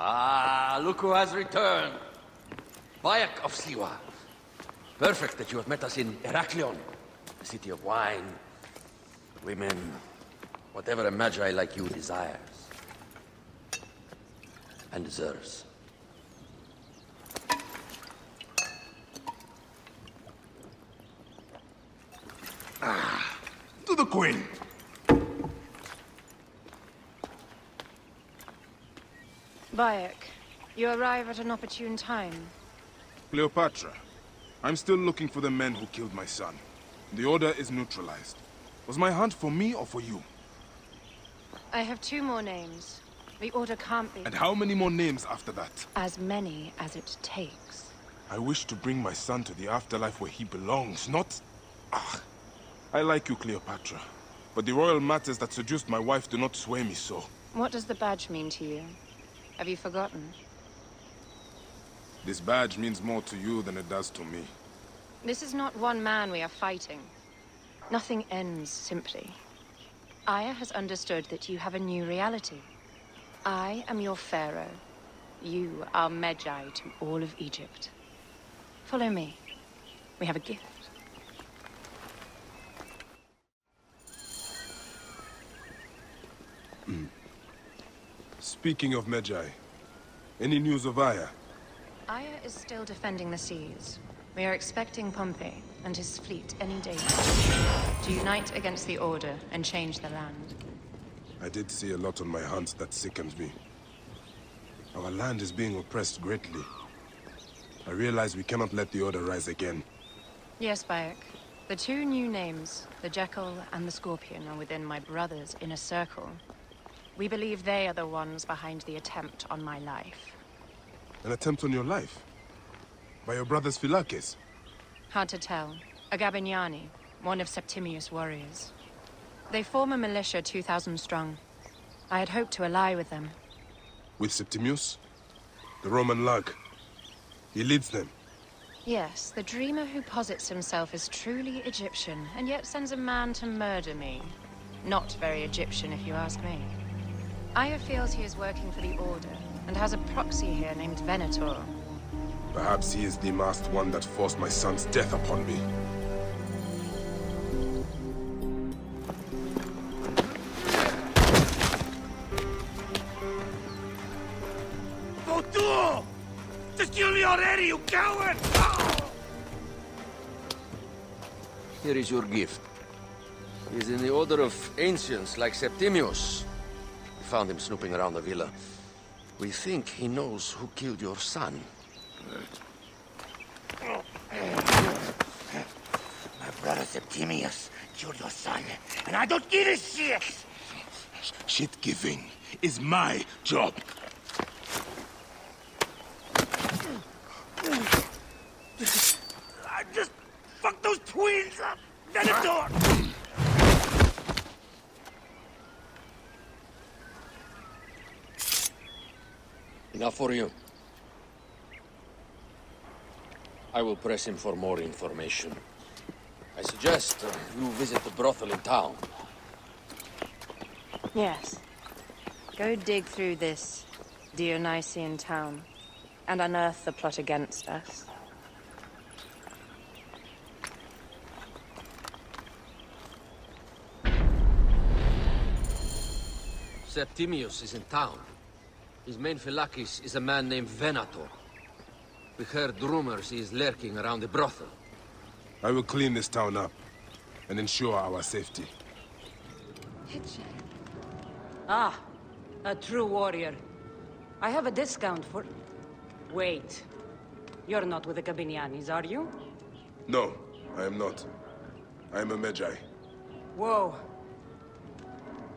Ah, look who has returned. Bayek of Siwa. Perfect that you have met us in Heraklion, the city of wine, women, whatever a magi like you desires. And deserves. To the Queen. Bayek, you arrive at an opportune time. Cleopatra, I'm still looking for the men who killed my son. The order is neutralized. Was my hunt for me or for you? I have 2 more names. The order can't be... And how many more names after that? As many as it takes. I wish to bring my son to the afterlife where he belongs, not... Ah, I like you, Cleopatra. But the royal matters that seduced my wife do not sway me so. What does the badge mean to you? Have you forgotten? This badge means more to you than it does to me. This is not one man we are fighting. Nothing ends simply. Aya has understood that you have a new reality. I am your pharaoh. You are Magi to all of Egypt. Follow me. We have a gift. Speaking of Magi, any news of Aya? Aya is still defending the seas. We are expecting Pompey and his fleet any day now to unite against the Order and change the land. I did see a lot on my hunt that sickened me. Our land is being oppressed greatly. I realize we cannot let the Order rise again. Yes, Bayek. The 2 new names, the Jackal and the Scorpion, are within my brother's inner circle. We believe they are the ones behind the attempt on my life. An attempt on your life? By your brother's Phylakes? Hard to tell. A Gabignani, one of Septimius' warriors. They form a militia 2,000 strong. I had hoped to ally with them. With Septimius? The Roman lug? He leads them? Yes, the dreamer who posits himself as truly Egyptian, and yet sends a man to murder me. Not very Egyptian, if you ask me. Aya feels he is working for the Order, and has a proxy here named Venator. Perhaps he is the masked one that forced my son's death upon me. Votu! Just kill me already, you coward! Here is your gift. He is in the order of ancients like Septimius. We found him snooping around the villa. We think he knows who killed your son. My brother Septimius killed your son, and I don't give a shit! Shit-giving is my job. I just fucked those twins up! Venator! Enough for you. I will press him for more information. I suggest you visit the brothel in town. Yes. Go dig through this Dionysian town, and unearth the plot against us. Septimius is in town. His main Phylakes is a man named Venator. We heard rumors he is lurking around the brothel. I will clean this town up and ensure our safety. Ah, a true warrior. I have a discount for... Wait. You're not with the Gabignani's, are you? No, I am not. I am a Magi. Whoa.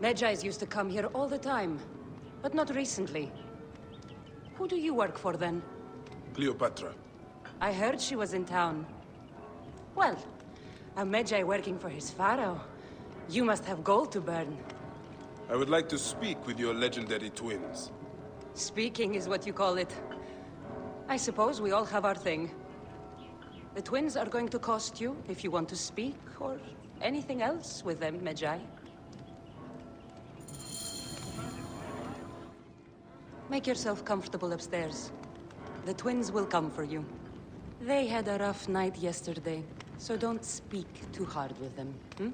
Magi's used to come here all the time, but not recently. Who do you work for, then? Cleopatra. I heard she was in town. Well, a Magi working for his pharaoh. You must have gold to burn. I would like to speak with your legendary twins. Speaking is what you call it. I suppose we all have our thing. The twins are going to cost you if you want to speak, or anything else with them, Make yourself comfortable upstairs. The twins will come for you. They had a rough night yesterday, so don't speak too hard with them, hmm?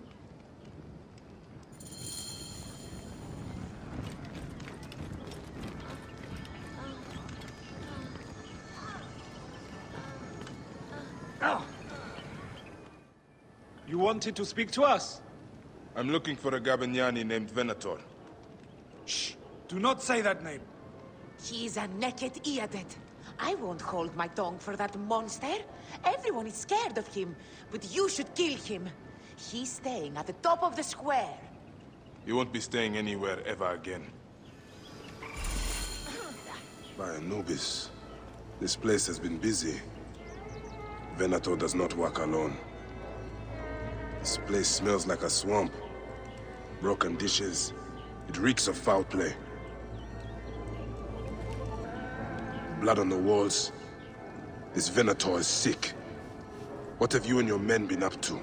You wanted to speak to us? I'm looking for a Gabignani named Venator. Shh! Do not say that name. He's a naked idiot. I won't hold my tongue for that monster. Everyone is scared of him, but you should kill him. He's staying at the top of the square. You won't be staying anywhere ever again. By Anubis, this place has been busy. Venator does not work alone. This place smells like a swamp. Broken dishes. It reeks of foul play. Blood on the walls. This Venator is sick. What have you and your men been up to?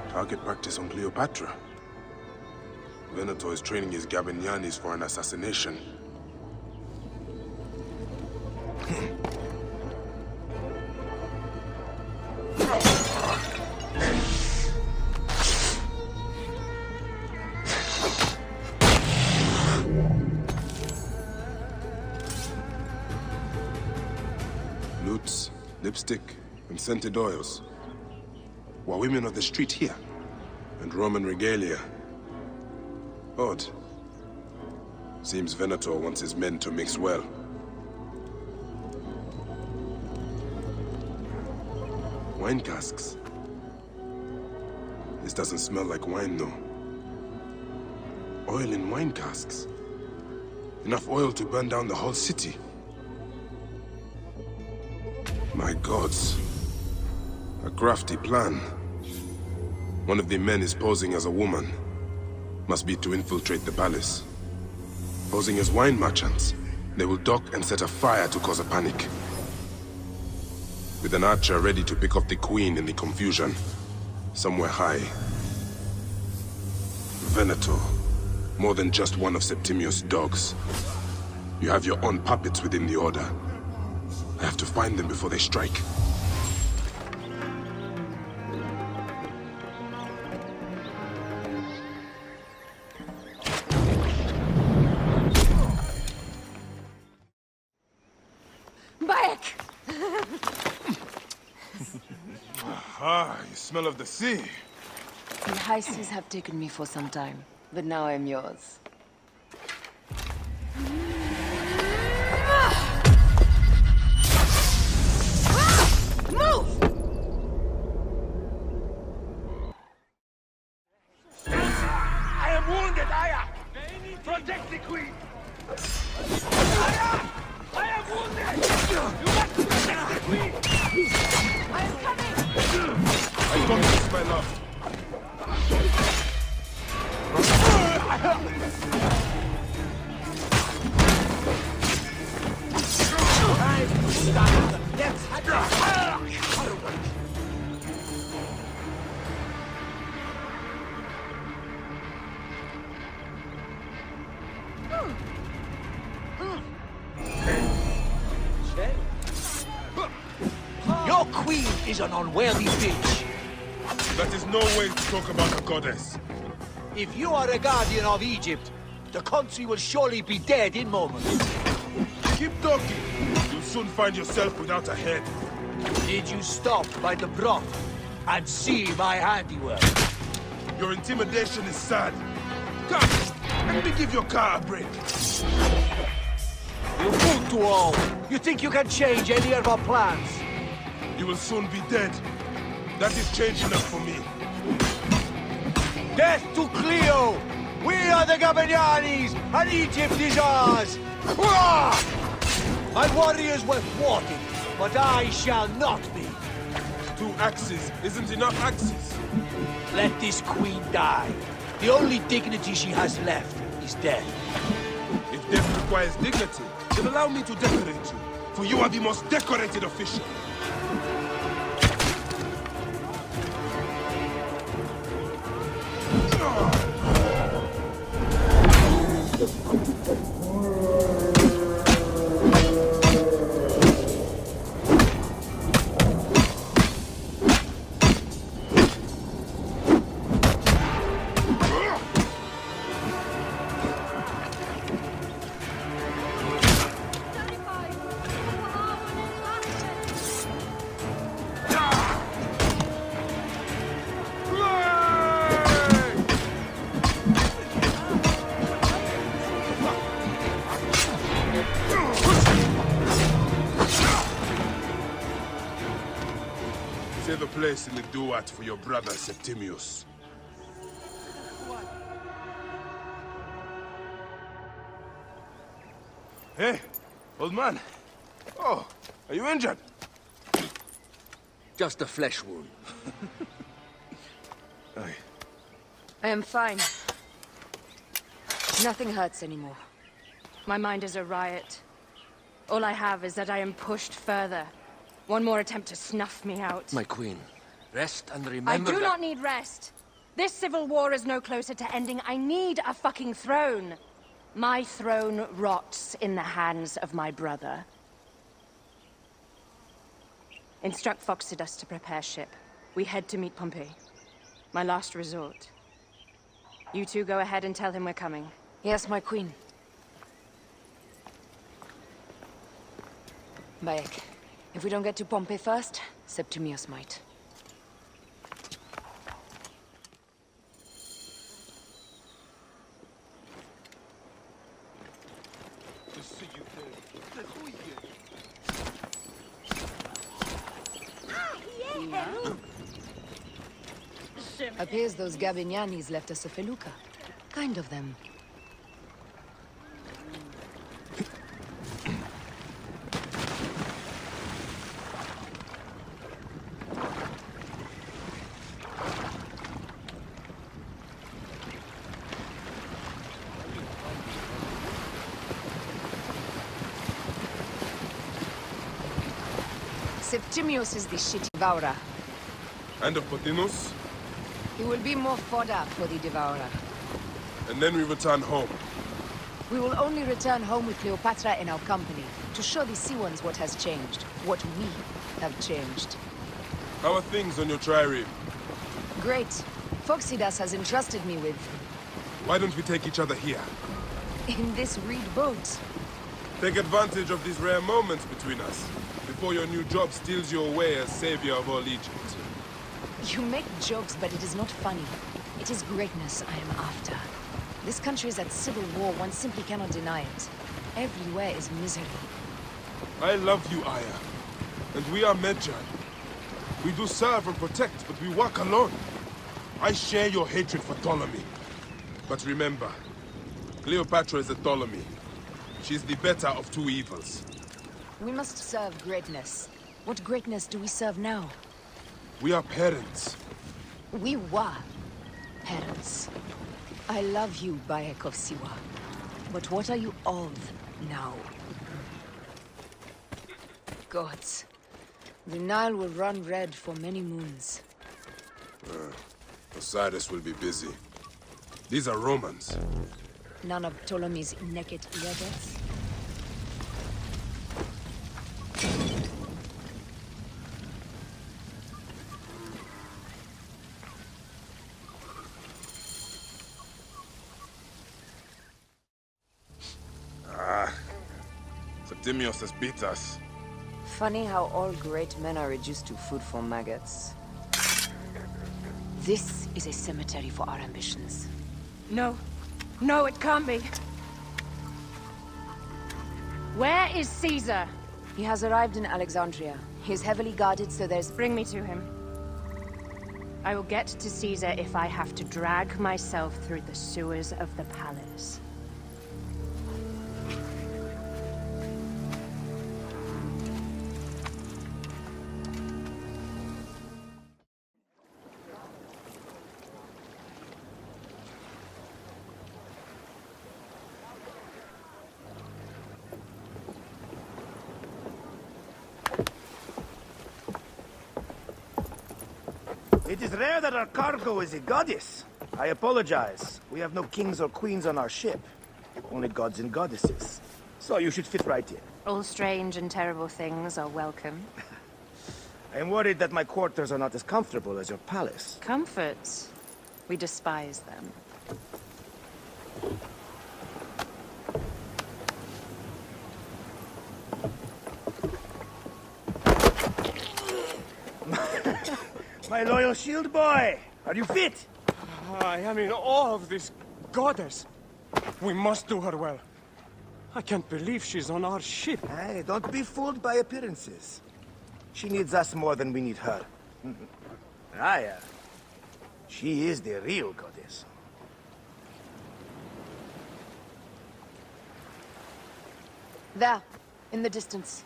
Target practice on Cleopatra. Venator is training his Gabignanis for an assassination. Lutes, lipstick, and scented oils. Were women of the street here? And Roman regalia. Odd. Seems Venator wants his men to mix well. Wine casks. This doesn't smell like wine, though. Oil in wine casks. Enough oil to burn down the whole city. My gods. A crafty plan. One of the men is posing as a woman. Must be to infiltrate the palace. Posing as wine merchants, they will dock and set a fire to cause a panic. With an archer ready to pick off the queen in the confusion. Somewhere high. Venator. More than just one of Septimius' dogs. You have your own puppets within the Order. I have to find them before they strike. Back! Ah, you smell of the sea. The high seas have taken me for some time, but now I'm yours. I am wounded, Aya! Protect the queen! Aya! I am wounded! You must protect the queen! I am coming! I don't miss my love. Your queen is an unworthy bitch. That is no way to talk about a goddess. If you are a guardian of Egypt, the country will surely be dead in moments. Keep talking. You'll soon find yourself without a head. Did you stop by the broth and see my handiwork? Your intimidation is sad. Come, let me give your car a break. You fool to all. You think you can change any of our plans? You will soon be dead. That is change enough for me. Death to Cleo! We are the Gabignanis, and Egypt is ours! Hurrah! My warriors were thwarted, but I shall not be. 2 axes isn't enough axes. Let this queen die. The only dignity she has left is death. If death requires dignity, then allow me to decorate you. for you are the most decorated official. Save a place in the duat for your brother Septimius. Hey, old man. Oh, are you injured? Just a flesh wound. Aye. I am fine. Nothing hurts anymore. My mind is a riot. All I have is that I am pushed further. One more attempt to snuff me out. My queen, rest and remember I do that... not need rest. This civil war is no closer to ending. I need a fucking throne. My throne rots in the hands of my brother. Instruct Phoxidas to prepare ship. We head to meet Pompey. My last resort. You two go ahead and tell him we're coming. Yes, my queen. Bayek, if we don't get to Pompey first, Septimius might. Appears those Gabinianis left us a felucca. Kind of them. Septimius is the shitty devourer. And of Pothinus? He will be more fodder for the devourer. And then we return home. We will only return home with Cleopatra in our company, to show the Sea Ones what has changed, what we have changed. How are things on your trireme? Great. Phoxidas has entrusted me with... Why don't we take each other here? in this reed boat. Take advantage of these rare moments between us, before your new job steals you away as savior of all Egypt. You make jokes, but it is not funny. It is greatness I am after. This country is at civil war, one simply cannot deny it. Everywhere is misery. I love you, Aya. And we are Medjay. We do serve and protect, but we work alone. I share your hatred for Ptolemy. But remember, Cleopatra is a Ptolemy. She's the better of two evils. We must serve greatness. What greatness do we serve now? We are parents. We were parents. I love you, Bayek of Siwa. But what are you of now? Gods. The Nile will run red for many moons. Osiris will be busy. These are Romans. None of Ptolemy's naked ear-deaths? Septimius has beat us. Funny how all great men are reduced to food for maggots. This is a cemetery for our ambitions. No. No, it can't be. Where is Caesar? He has arrived in Alexandria. He is heavily guarded, so there's... Bring me to him. I will get to Caesar if I have to drag myself through the sewers of the palace. It is rare that our cargo is a goddess. I apologize. We have no kings or queens on our ship. Only gods and goddesses. So you should fit right in. All strange and terrible things are welcome. I am worried that my quarters are not as comfortable as your palace. Comforts. We despise them. My loyal shield boy! Are you fit? I am in awe of this goddess. We must do her well. I can't believe she's on our ship. Hey, don't be fooled by appearances. She needs us more than we need her. Aya, she is the real goddess. There, in the distance.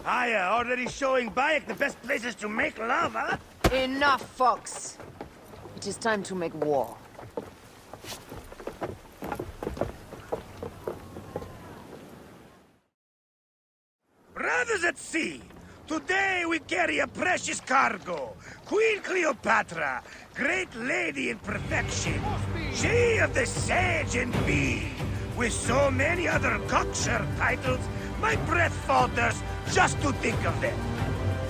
Aya, already showing Bayek the best places to make love, huh? Enough, Fox. It is time to make war. Brothers at sea, today we carry a precious cargo. Queen Cleopatra, great lady in perfection. She of the sage and bee. With so many other cocksure titles, my breath falters just to think of them.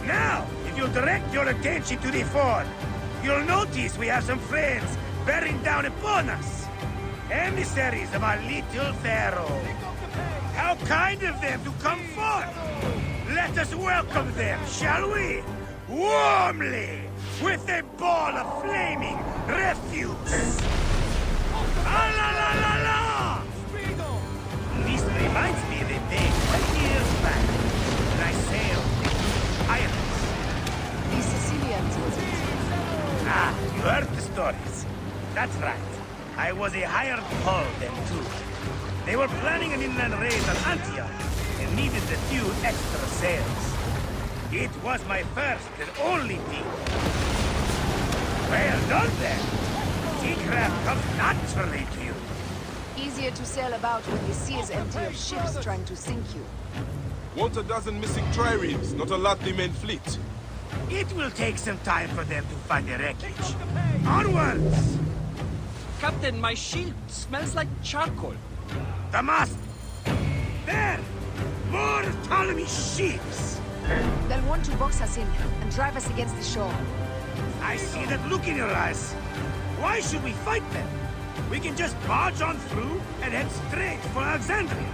Now, if you'll direct your attention to the fort, you'll notice we have some friends bearing down upon us. Emissaries of our little pharaoh. How kind of them to come forth! Let us welcome them, shall we? Warmly, with a ball of flaming refuse. Ah la la la la! This reminds me of a day 20 years back when I sailed with pirates. The Sicilians, was it? Ah, you heard the stories. That's right. I was a hired hull then too. They were planning an inland raid on Antioch and needed a few extra sails. It was my first and only deal. Well done then. Seacraft comes naturally to you. Easier to sail about when the sea is empty of ships trying to sink you. Want a dozen missing triremes, not a Latin main fleet. It will take some time for them to find the wreckage. Onwards! Captain, my shield smells like charcoal. The mast! There! More Ptolemy ships! They'll want to box us in and drive us against the shore. I see that look in your eyes. Why should we fight them? We can just barge on through and head straight for Alexandria.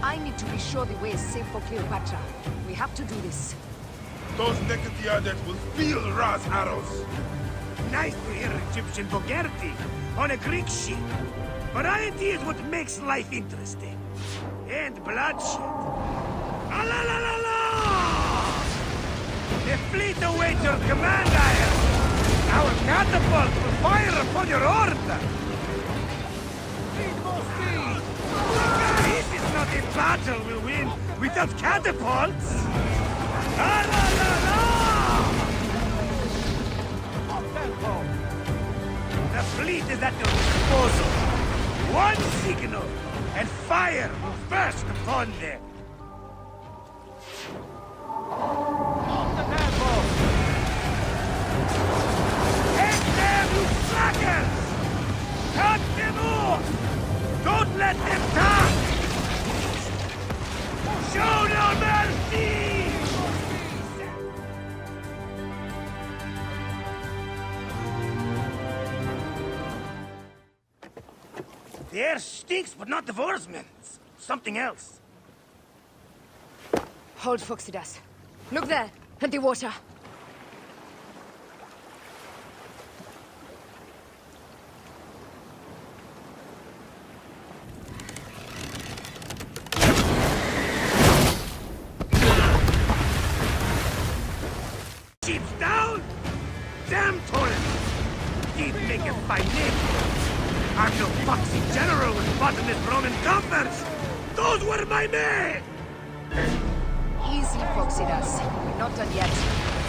I need to be sure the way is safe for Cleopatra. We have to do this. Those naked Yadet will feel Ra's arrows. Nice to hear Egyptian vulgarity on a Greek ship. Variety is what makes life interesting. And bloodshed. Ah la la la la! The fleet awaits your command, Aya. Our catapult will fire upon your order. This is not a battle we'll win without catapults. Ah la la la! The fleet is at your disposal. One signal, and fire will burst upon them. Take them, you slackers! Cut them off! Don't let them talk! Show no mercy! The air stinks, but not the oarsmen. Something else. Hold, Phoxidas. Look there, at the water. Ships down? Damn Torrent! He'd make a fine name. I'm no foxy general with bottomless Roman coffers! Those were my men! Easy, Phoxidas. We're not done yet.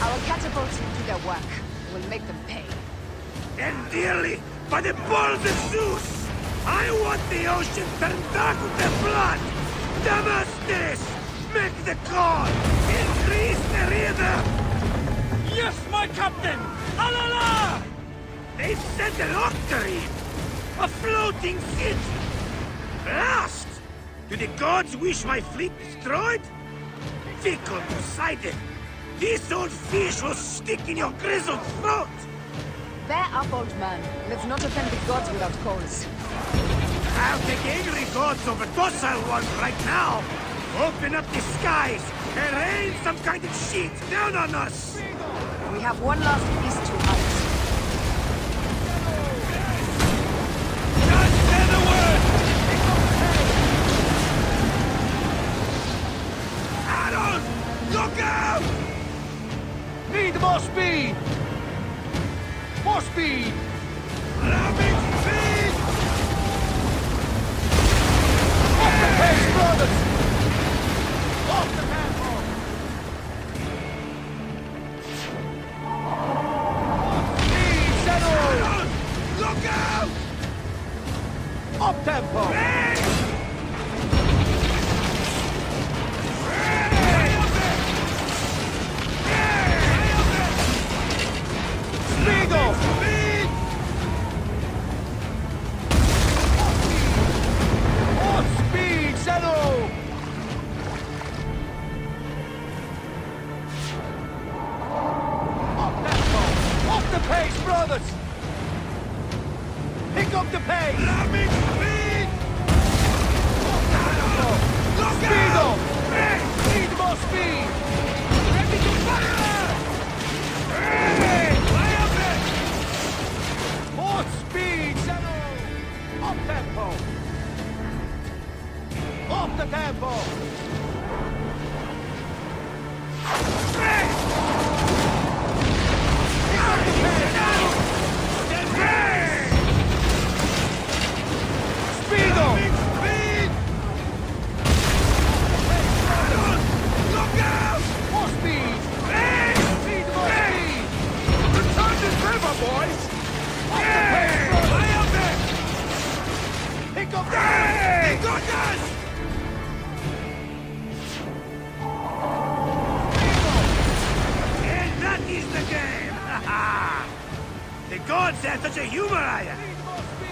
Our catapults will do their work. We'll make them pay. And dearly, by the balls of Zeus! I want the ocean turned dark with their blood! Damascus! Make the call! Increase the rhythm! Yes, my captain! Alala! They've sent an octarine! A floating city! Blast! Do the gods wish my fleet destroyed? Fickle Poseidon! This old fish will stick in your grizzled throat! Bear up, old man. Let's not offend the gods without cause. I'll take angry gods over docile ones right now! Open up the skies and rain some kind of shit down on us! We have one last feast to hunt. Just say the word! Aaron! Look out! Need more speed! More speed! Rabbit speed! Off the pace, brothers! Off the tempo! Speed, Zeno! Look out! Up tempo! Speed off! Speed! More speed, Zeno! Up tempo! Off the pace, brothers! Pick up the pace! Rabbit speed! Look Speed out! off! Need more speed! Ready to fire! Hey! Fire back! More speed, Zeno! Up tempo! Off the tempo! Hey! Out the pace! Hey! Speed off! Speed! Look out! More speed! Hey! Need more speed! Return to river, boys! Off the Hey! pace, brothers! Fire back! Pick up the Hey! He got us! And that is the game! The gods have such a humor, Aya!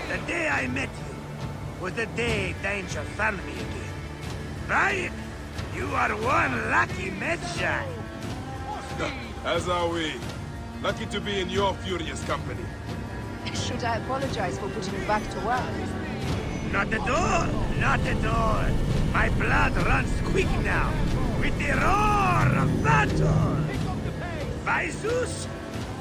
The day I met you was the day danger found me again. Right? You are one lucky Medjay. As are we. Lucky to be in your furious company. Should I apologize for putting you back to work? Not at all! Not at all! My blood runs quick now, with the roar of battle! By Zeus!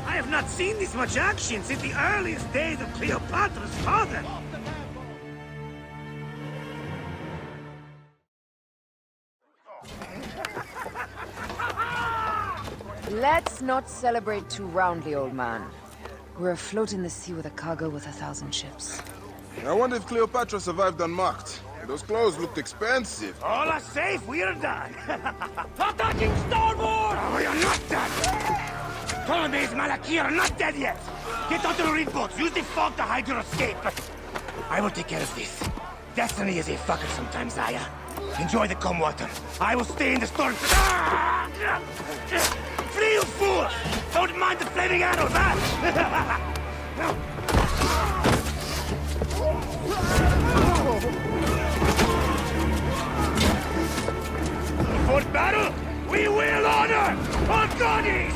I have not seen this much action since the earliest days of Cleopatra's father! Let's not celebrate too roundly, old man. We're afloat in the sea with a cargo with 1,000 ships. I wonder if Cleopatra survived unmarked. Those clothes looked expensive. All are safe, we're done! Attacking starboard! Oh, you're not done! Ptolemy's Malaki are not dead yet! Get onto the reed boats, use the fog to hide your escape! I will take care of this. Destiny is a fucker sometimes, Aya. Enjoy the calm water. I will stay in the storm. Flee, you fool! Don't mind the flaming arrows, huh? For battle, we will honor our goddess!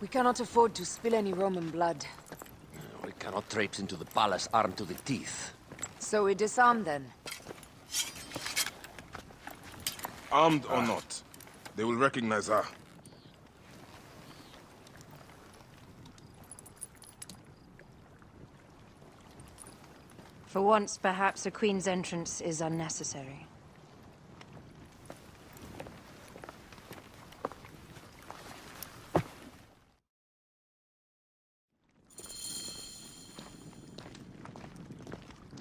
We cannot afford to spill any Roman blood. We cannot traipse into the palace armed to the teeth. So we disarm then. Armed or not, they will recognize her. For once, perhaps a queen's entrance is unnecessary.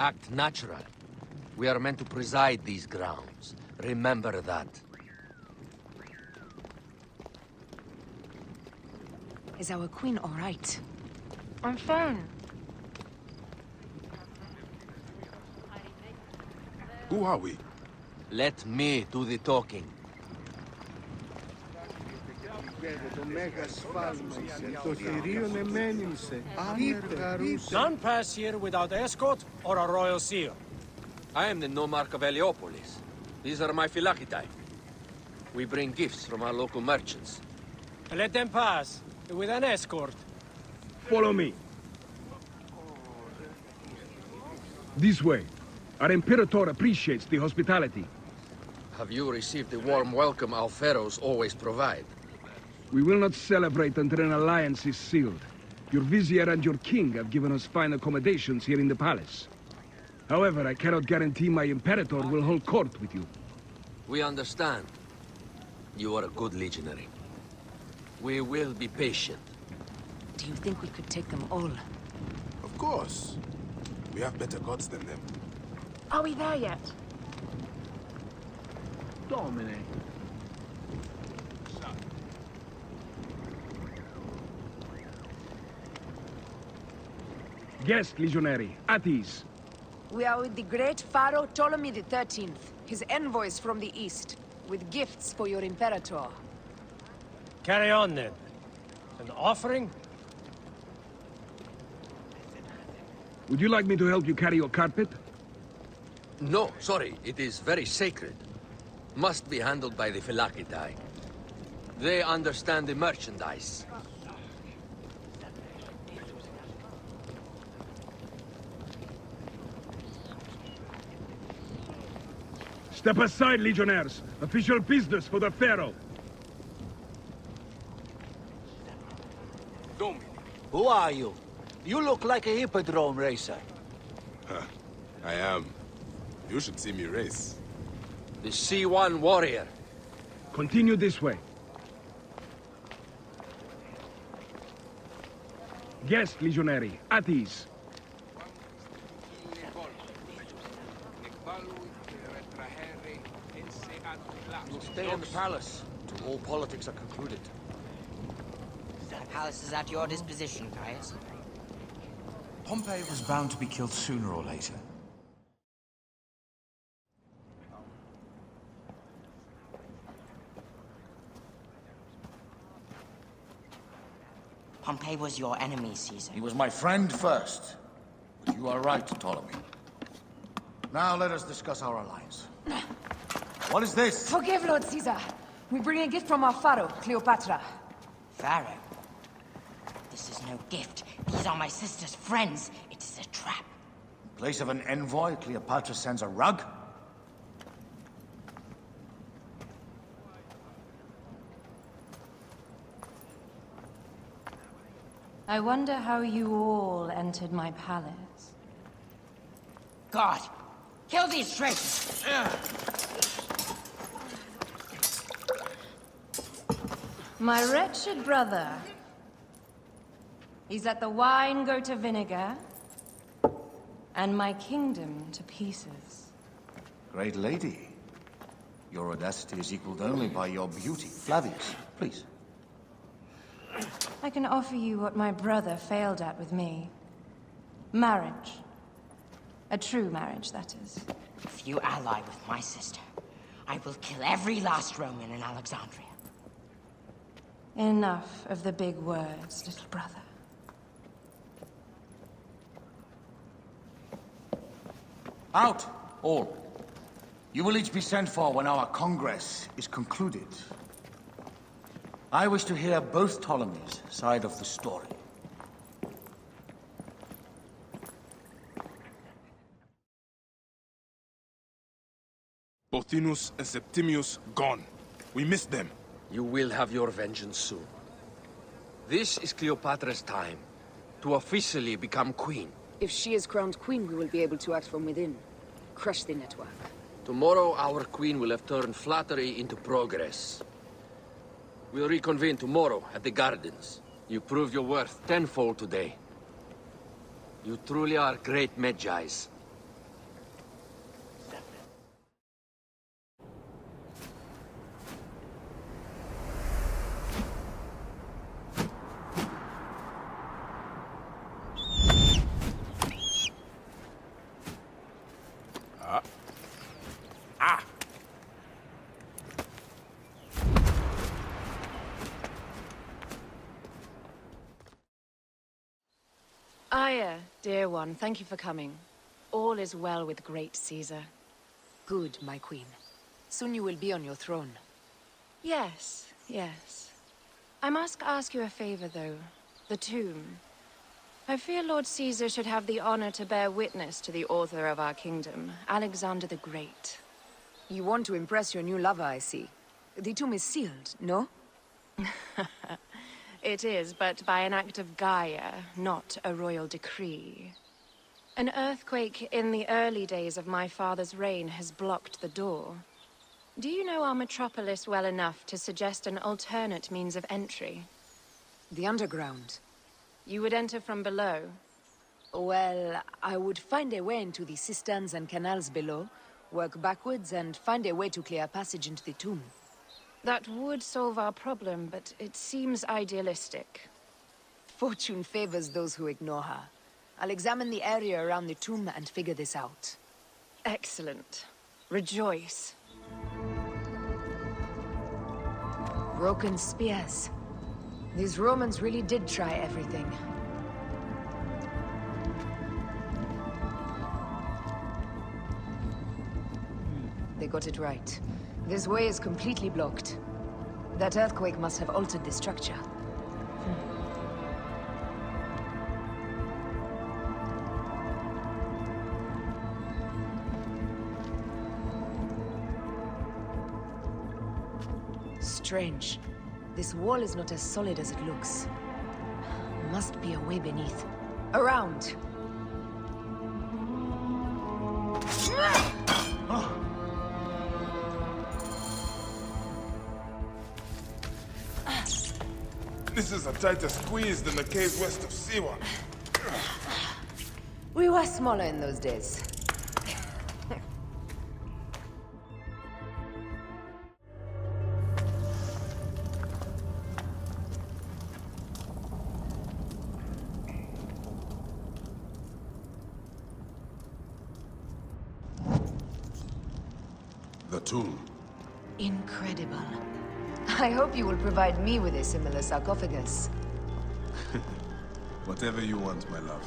Act natural. We are meant to preside these grounds. Remember that. Is our queen all right? I'm fine. Who are we? Let me do the talking. None pass here without escort or a royal seal. I am the nomarch of Heliopolis. These are my Phylakitae. We bring gifts from our local merchants. Let them pass, with an escort. Follow me. This way. Our Imperator appreciates the hospitality. Have you received the warm welcome our pharaohs always provide? We will not celebrate until an alliance is sealed. Your vizier and your king have given us fine accommodations here in the palace. However, I cannot guarantee my Imperator will hold court with you. We understand. You are a good legionary. We will be patient. Do you think we could take them all? Of course. We have better gods than them. Are we there yet? Domine. Guest, legionary. At ease. We are with the great Pharaoh Ptolemy XIII, his envoys from the east, with gifts for your Imperator. Carry on, then. An offering? Would you like me to help you carry your carpet? No, sorry. It is very sacred. Must be handled by the Phylakitae. They understand the merchandise. Step aside, legionnaires. Official business for the Pharaoh. Who are you? You look like a hippodrome racer. I am. You should see me race. The C1 warrior. Continue this way. Guest, legionary. At ease. We'll stay in the palace till all politics are concluded. The palace is at your disposition, Caius. Pompey was bound to be killed sooner or later. Pompey was your enemy, Caesar. He was my friend first. But you are right, Ptolemy. Now let us discuss our alliance. What is this? Forgive, Lord Caesar. We bring a gift from our Pharaoh, Cleopatra. Pharaoh? This is no gift. These are my sister's friends. It is a trap. In place of an envoy, Cleopatra sends a rug? I wonder how you all entered my palace. God! Kill these traitors! My wretched brother. He's let the wine go to vinegar, and my kingdom to pieces. Great lady. Your audacity is equaled only by your beauty. Flavius, please. I can offer you what my brother failed at with me. Marriage. A true marriage, that is. If you ally with my sister, I will kill every last Roman in Alexandria. Enough of the big words, little brother. Out, all. You will each be sent for when our Congress is concluded. I wish to hear both Ptolemies' side of the story. Pothinus and Septimius gone. We missed them. You will have your vengeance soon. This is Cleopatra's time to officially become queen. If she is crowned queen, we will be able to act from within. Crush the network. Tomorrow, our queen will have turned flattery into progress. We'll reconvene tomorrow at the gardens. You proved your worth tenfold today. You truly are great Magi's. Gaia, dear one, thank you for coming. All is well with great Caesar. Good, my queen. Soon you will be on your throne. Yes, yes. I must ask you a favor, though. The tomb. I fear Lord Caesar should have the honor to bear witness to the author of our kingdom, Alexander the Great. You want to impress your new lover, I see. The tomb is sealed, no? It is, but by an act of Gaia, not a royal decree. An earthquake in the early days of my father's reign has blocked the door. Do you know our metropolis well enough to suggest an alternate means of entry? The underground. You would enter from below? Well, I would find a way into the cisterns and canals below, work backwards, and find a way to clear a passage into the tomb. That would solve our problem, but it seems idealistic. Fortune favors those who ignore her. I'll examine the area around the tomb and figure this out. Excellent. Rejoice. Broken spears. These Romans really did try everything. They got it right. This way is completely blocked. That earthquake must have altered the structure. Strange. This wall is not as solid as it looks. Must be a way beneath. Around! This is a tighter squeeze than the caves west of Siwa. We were smaller in those days. The tomb. Incredible. I hope you will provide me with a similar sarcophagus. Whatever you want, my love.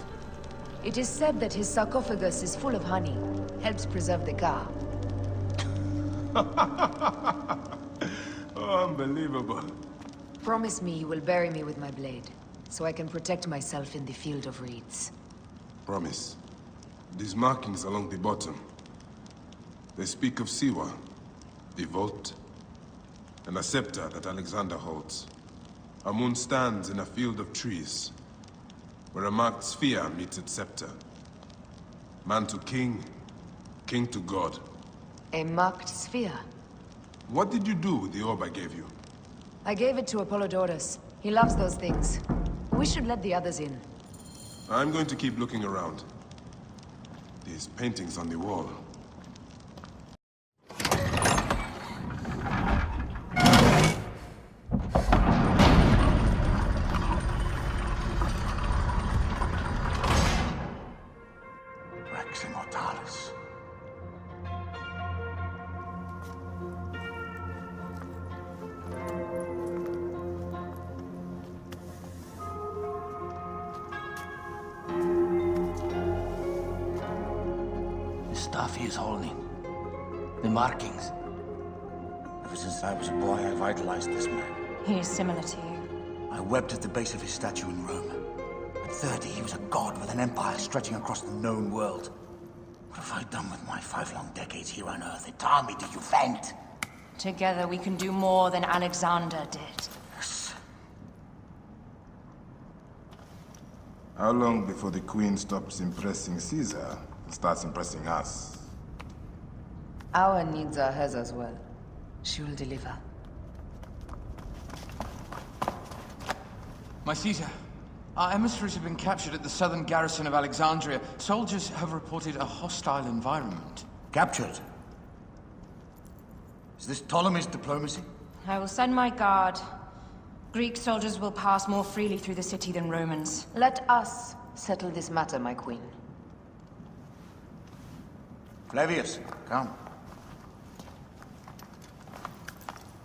It is said that his sarcophagus is full of honey. Helps preserve the car. Oh, unbelievable. Promise me you will bury me with my blade, so I can protect myself in the field of reeds. Promise. These markings along the bottom. They speak of Siwa, the vault, and a scepter that Alexander holds. A moon stands in a field of trees, where a marked sphere meets its scepter. Man to king, king to god. A marked sphere? What did you do with the orb I gave you? I gave it to Apollodorus. He loves those things. We should let the others in. I'm going to keep looking around. These paintings on the wall. Stuff he is holding. The markings. Ever since I was a boy, I've idolized this man. He is similar to you. I wept at the base of his statue in Rome. At 30, he was a god with an empire stretching across the known world. What have I done with my 5 long decades here on Earth? Tell me, do you faint? Together we can do more than Alexander did. Yes. How long before the Queen stops impressing Caesar and starts impressing us? Our needs are hers as well. She will deliver. My Caesar, our emissaries have been captured at the southern garrison of Alexandria. Soldiers have reported a hostile environment. Captured? Is this Ptolemy's diplomacy? I will send my guard. Greek soldiers will pass more freely through the city than Romans. Let us settle this matter, my queen. Flavius, come.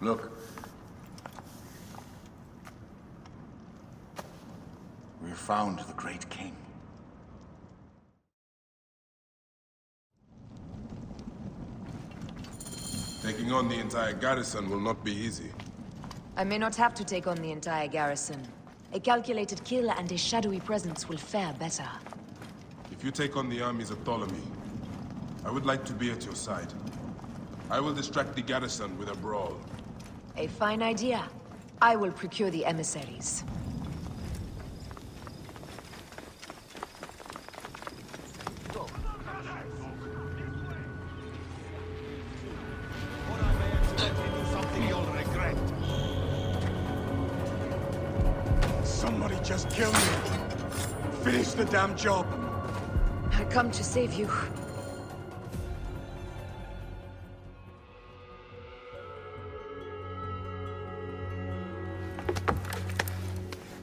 Look. We have found the great king. on the entire garrison will not be easy. I may not have to take on the entire garrison. A calculated kill and a shadowy presence will fare better. If you take on the armies of Ptolemy, I would like to be at your side. I will distract the garrison with a brawl. A fine idea. I will procure the emissaries. Somebody just kill me. Finish the damn job. I come to save you.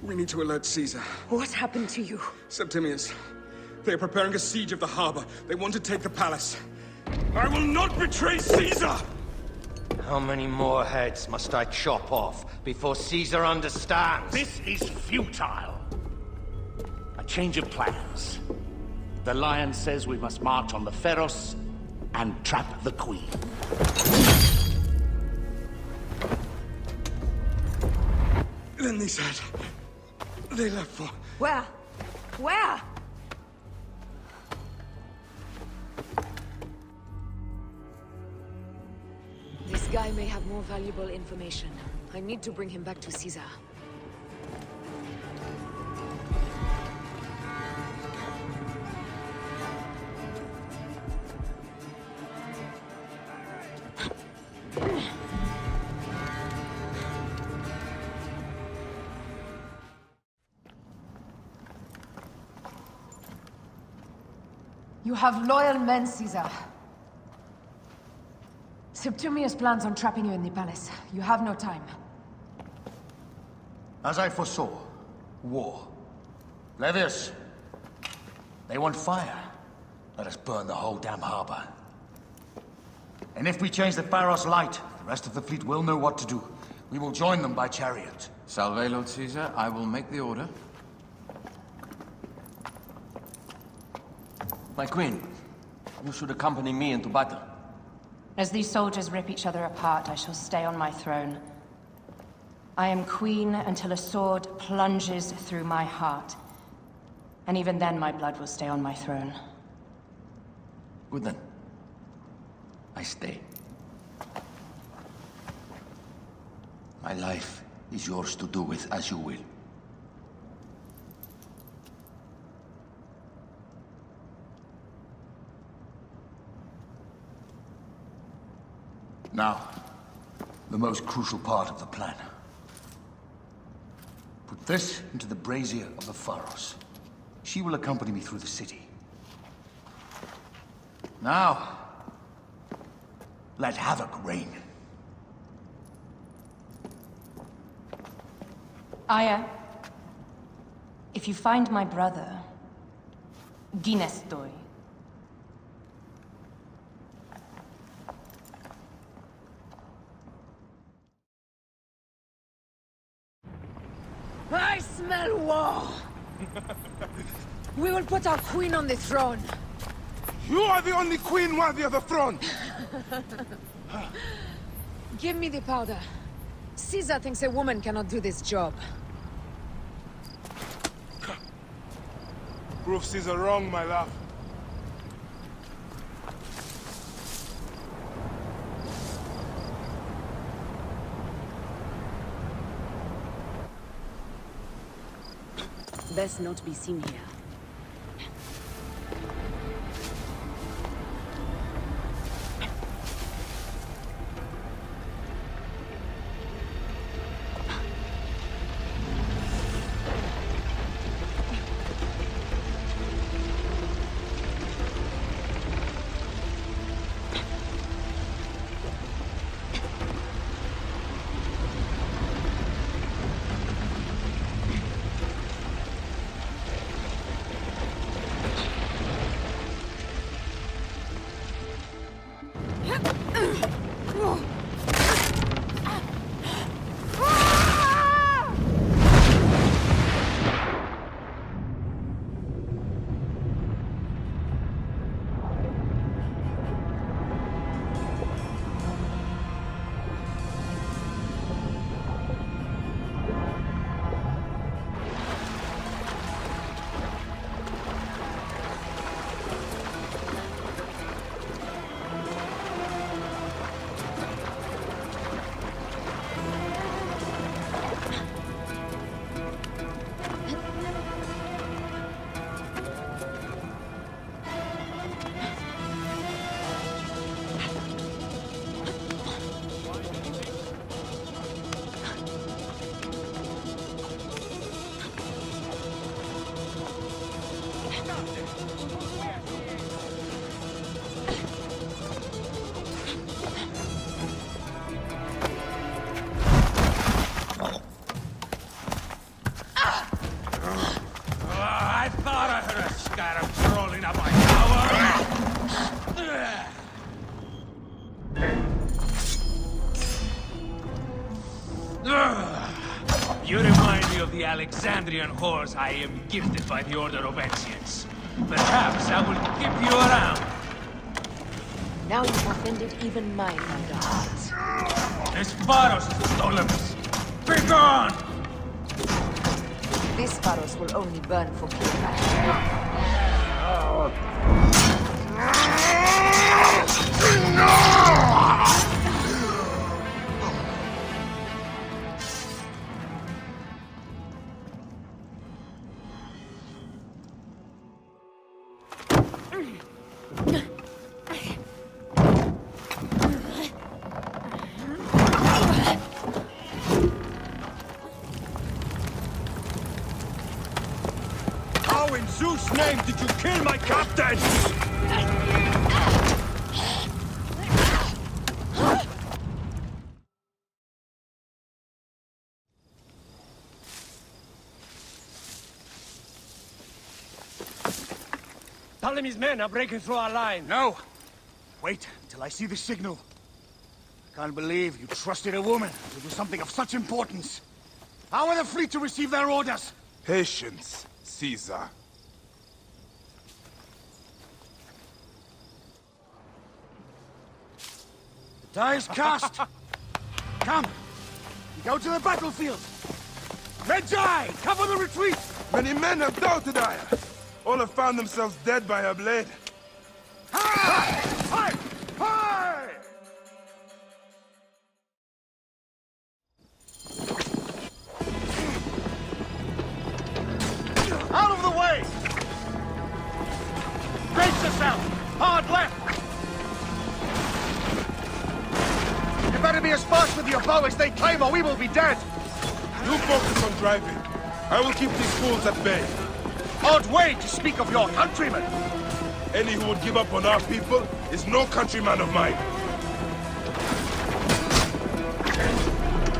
We need to alert Caesar. What happened to you? Septimius. They are preparing a siege of the harbor. They want to take the palace. I will not betray Caesar! How many more heads must I chop off before Caesar understands? This is futile. A change of plans. The Lion says we must march on the Pharos and trap the Queen. Then they said... they left for... Where? Where? This guy may have more valuable information. I need to bring him back to Caesar. You have loyal men, Caesar. Septimius plans on trapping you in the palace. You have no time. As I foresaw, war. Levius, they want fire. Let us burn the whole damn harbor. And if we change the Pharos light, the rest of the fleet will know what to do. We will join them by chariot. Salve, Lord Caesar. I will make the order. My queen, you should accompany me into battle. As these soldiers rip each other apart, I shall stay on my throne. I am queen until a sword plunges through my heart. And even then, my blood will stay on my throne. Good then. I stay. My life is yours to do with as you will. Now, the most crucial part of the plan. Put this into the brazier of the Pharos. She will accompany me through the city. Now, let havoc reign. Aya, if you find my brother, Ginestoi. I smell war! We will put our queen on the throne. You are the only queen worthy of the throne! Give me the powder. Caesar thinks a woman cannot do this job. Prove Caesar wrong, my love. Best not be seen here. You remind me of the Alexandrian whores I am gifted by the Order of Ancients. Perhaps I will keep you around. Now you've offended even my elder heart. This Pharos is stolen. Be gone! This Pharos will only burn for Cleopatra. How in Zeus' name did you kill my captain? Ptolemy's men are breaking through our line. No! Wait until I see the signal. I can't believe you trusted a woman to do something of such importance. How are the fleet to receive their orders? Patience, Caesar. The die is cast. Come, we go to the battlefield. Medjay, cover the retreat! Many men have doubted Aya. All have found themselves dead by her blade. Hi! Hi! Hi! Out of the way! Brace yourself! Hard left! You better be as fast with your bow as they claim, or we will be dead! You focus on driving. I will keep these fools at bay. Odd way to speak of your countrymen! Any who would give up on our people is no countryman of mine.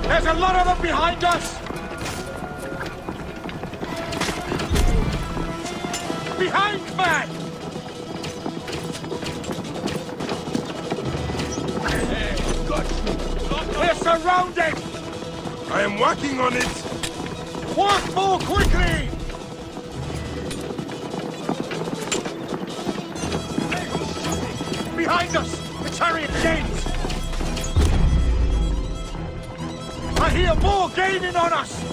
There's a lot of them behind us! Behind, man! We're surrounded! I am working on it! Work more quickly! Behind us! The chariot gains! I hear more gaining on us!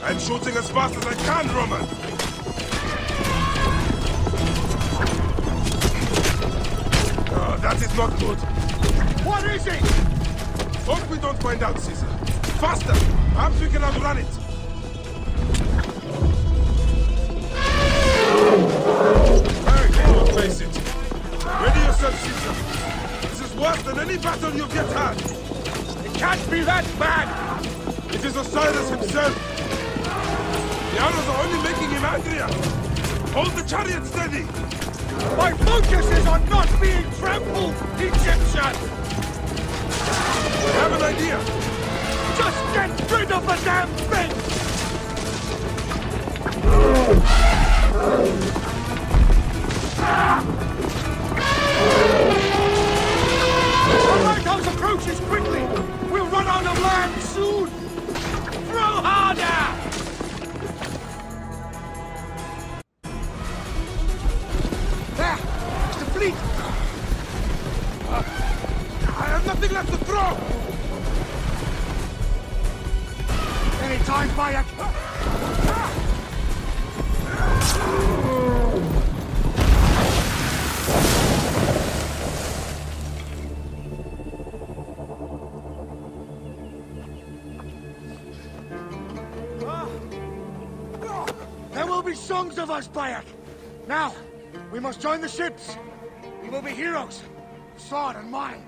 I'm shooting as fast as I can, Roman! Oh, that is not good. What is it? Hope we don't find out, Caesar. Faster! Perhaps we can outrun it! Hey, don't face it. Ready yourself, Caesar. This is worse than any battle you've yet had. It can't be that bad! It is Osiris himself. The arrows are only making him angrier. Hold the chariot steady. My focus is on not being trampled, Egyptian! I have an idea. Just get rid of the damn thing! The lighthouse approaches quickly! We'll run out of land soon! Throw harder! There! It's the fleet! I have nothing left to throw! Any time, Bayek! There will be songs of us, Bayek! Now, we must join the ships! We will be heroes! Sword and mind!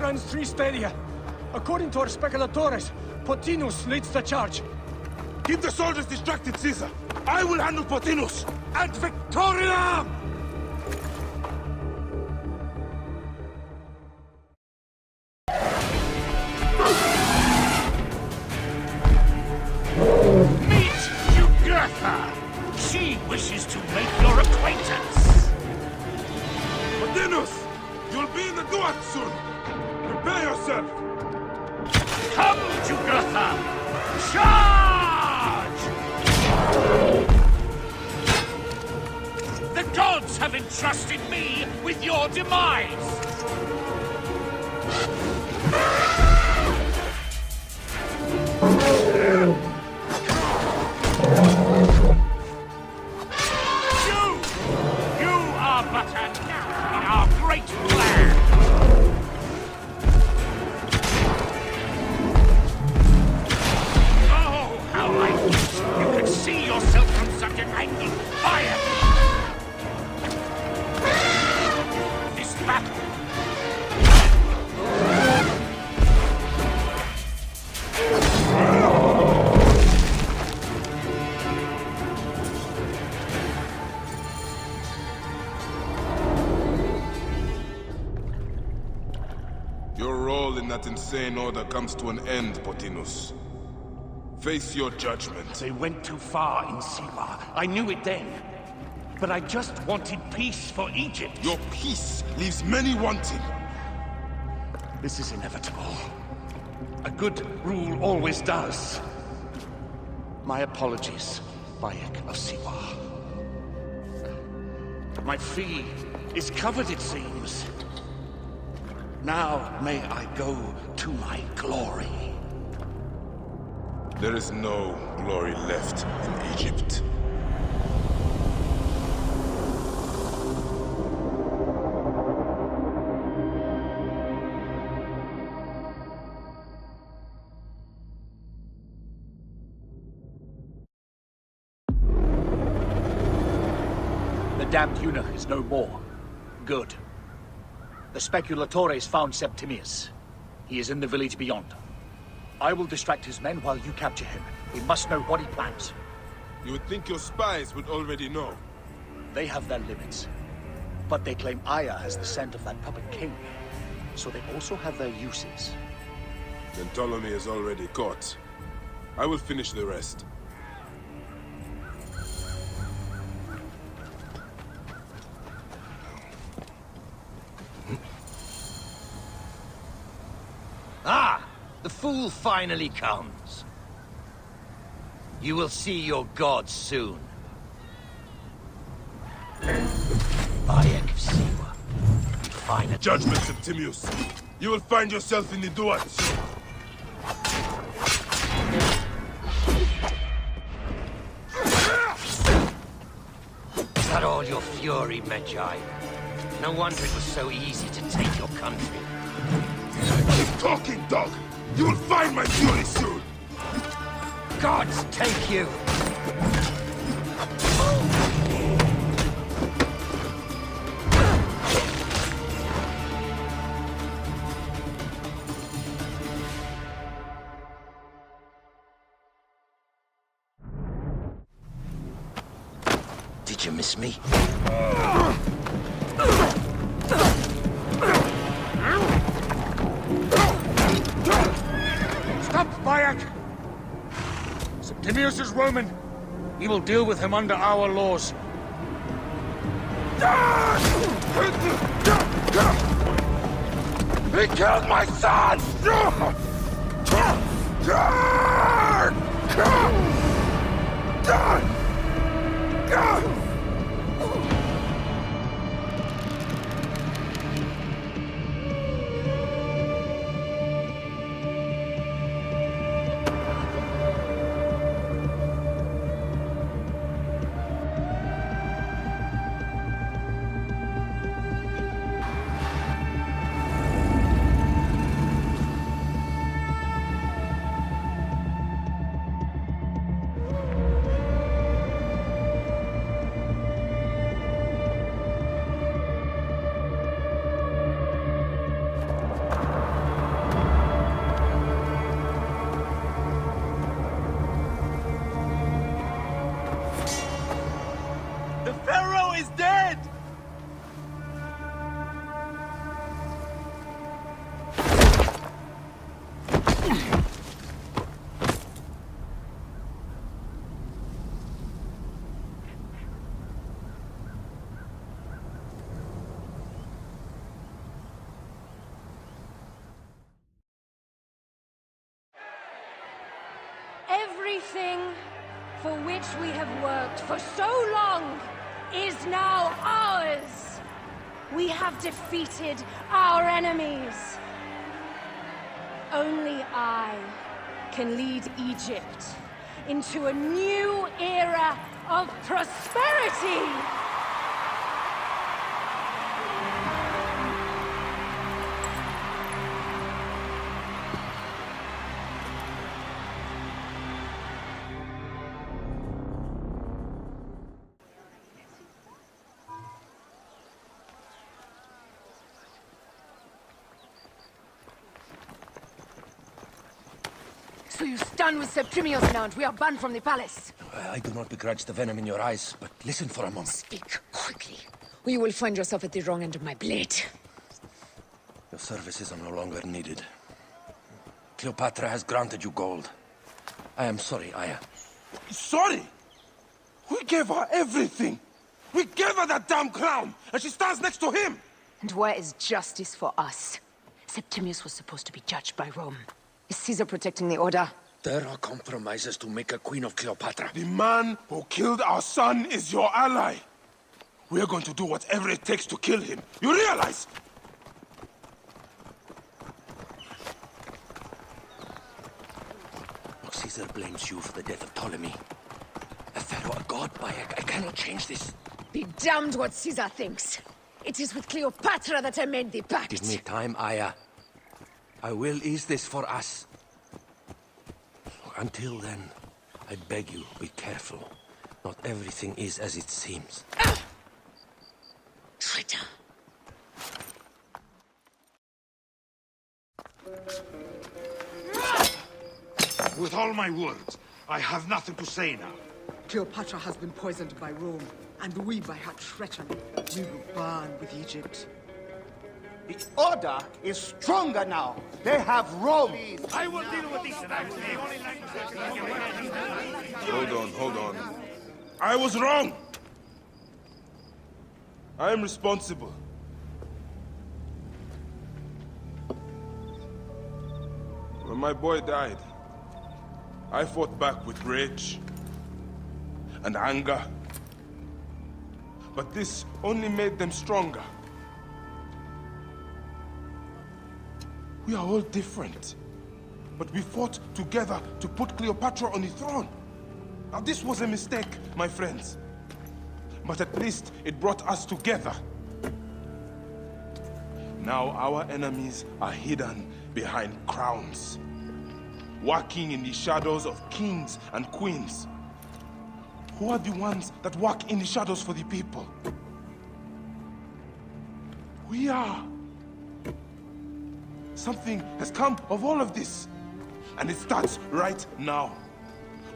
runs 3 stadia. According to our speculatores, Potinus leads the charge. Keep the soldiers distracted, Caesar. I will handle Potinus. Ad Victoriam! Meet Jugurtha! She wishes to make your acquaintance! Potinus! You'll be in the Duat soon! Prepare yourself! Come, Jugurtha! Charge! The gods have entrusted me with your demise! You are but a gnat in our great plan! Oh, how I wish you could see yourself from such an angle! Fire! This battle... Your role in that insane order comes to an end, Potinus. Face your judgment. They went too far in Siwa. I knew it then. But I just wanted peace for Egypt. Your peace leaves many wanting. This is inevitable. A good rule always does. My apologies, Bayek of Siwa. My fee is covered, it seems. Now may I go to my glory. There is no glory left in Egypt. The damned eunuch is no more. Good. The speculatores found Septimius. He is in the village beyond. I will distract his men while you capture him. We must know what he plans. You would think your spies would already know. They have their limits. But they claim Aya has the scent of that puppet king. So they also have their uses. Then Ptolemy is already caught. I will finish the rest. Ah! The fool finally comes. You will see your gods soon. Bayek of Siwa. Fine Judgment, Septimius. You will find yourself in the Duat soon. Is that all your fury, Medjay? No wonder it was so easy to take your country. Keep talking, dog! You will find my fury soon! Gods take you! Did you miss me? Stop, Bayek! Septimius is Roman. We will deal with him under our laws. He killed my son! is dead! Everything for which we have worked for so long is now ours. We have defeated our enemies. Only I can lead Egypt into a new era of prosperity. So you stand with Septimius now, and we are banned from the palace. I do not begrudge the venom in your eyes, but listen for a moment. Speak quickly, or you will find yourself at the wrong end of my blade. Your services are no longer needed. Cleopatra has granted you gold. I am sorry, Aya. Sorry? We gave her everything. We gave her that damn crown, and she stands next to him. And where is justice for us? Septimius was supposed to be judged by Rome. Is Caesar protecting the order? There are compromises to make a queen of Cleopatra. The man who killed our son is your ally. We are going to do whatever it takes to kill him. You realize? Look, Caesar blames you for the death of Ptolemy. A pharaoh, a god, I cannot change this. Be damned what Caesar thinks. It is with Cleopatra that I made the pact. Give me time, Aya. I will ease this for us. Until then, I beg you, be careful. Not everything is as it seems. Traitor. With all my words, I have nothing to say now. Cleopatra has been poisoned by Rome, and we by her treachery. We will burn with Egypt. The order is stronger now. They have Rome. I will deal with these. Hold on. I was wrong. I am responsible. When my boy died, I fought back with rage and anger. But this only made them stronger. We are all different. But we fought together to put Cleopatra on the throne. Now this was a mistake, my friends. But at least it brought us together. Now our enemies are hidden behind crowns, working in the shadows of kings and queens. Who are the ones that work in the shadows for the people? We are. Something has come of all of this, and it starts right now.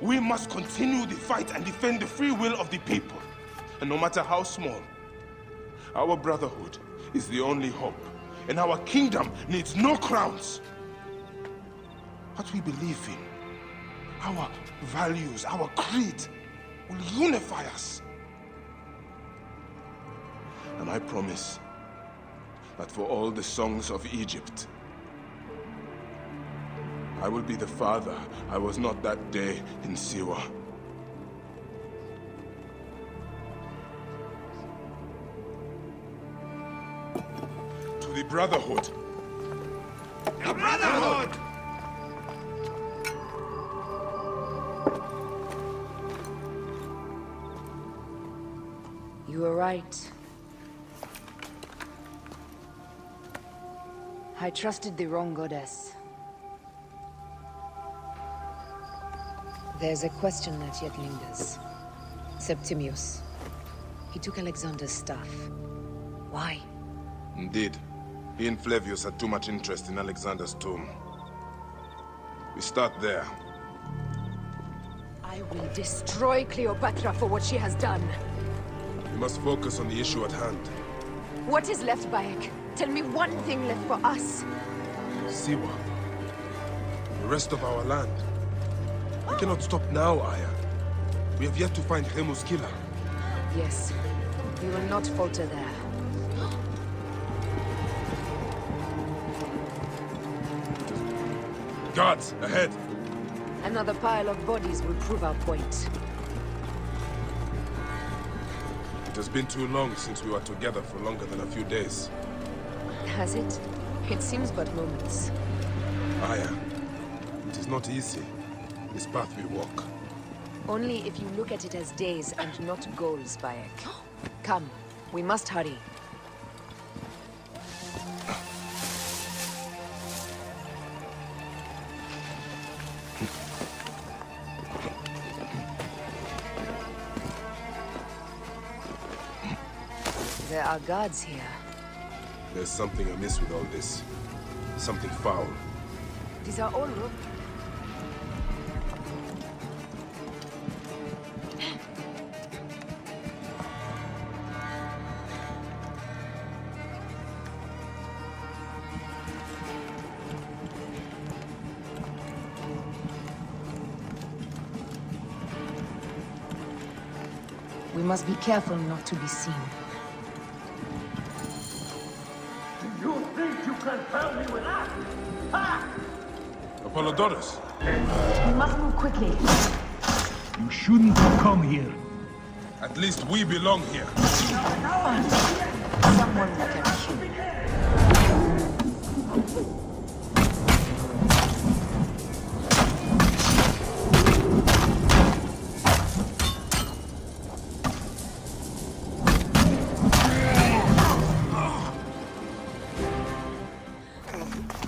We must continue the fight and defend the free will of the people. And no matter how small, our brotherhood is the only hope, and our kingdom needs no crowns. What we believe in, our values, our creed, will unify us. And I promise that for all the songs of Egypt, I will be the father I was not that day in Siwa. To the Brotherhood. The Brotherhood! You were right. I trusted the wrong goddess. There's a question that yet lingers. Septimius. He took Alexander's staff. Why? Indeed. He and Flavius had too much interest in Alexander's tomb. We start there. I will destroy Cleopatra for what she has done. We must focus on the issue at hand. What is left, Bayek? Tell me one thing left for us. Siwa. The rest of our land. We cannot stop now, Aya. We have yet to find Remu's killer. Yes. We will not falter there. Guards, ahead! Another pile of bodies will prove our point. It has been too long since we were together for longer than a few days. Has it? It seems but moments. Aya, it is not easy, this path we walk. Only if you look at it as days and not goals, Bayek. Come, we must hurry. There are guards here. There's something amiss with all this. Something foul. These are all We must be careful not to be seen. You think you can tell me with that? Ha! Apollodorus! We must move quickly. You shouldn't have come here. At least we belong here. Someone will catch you.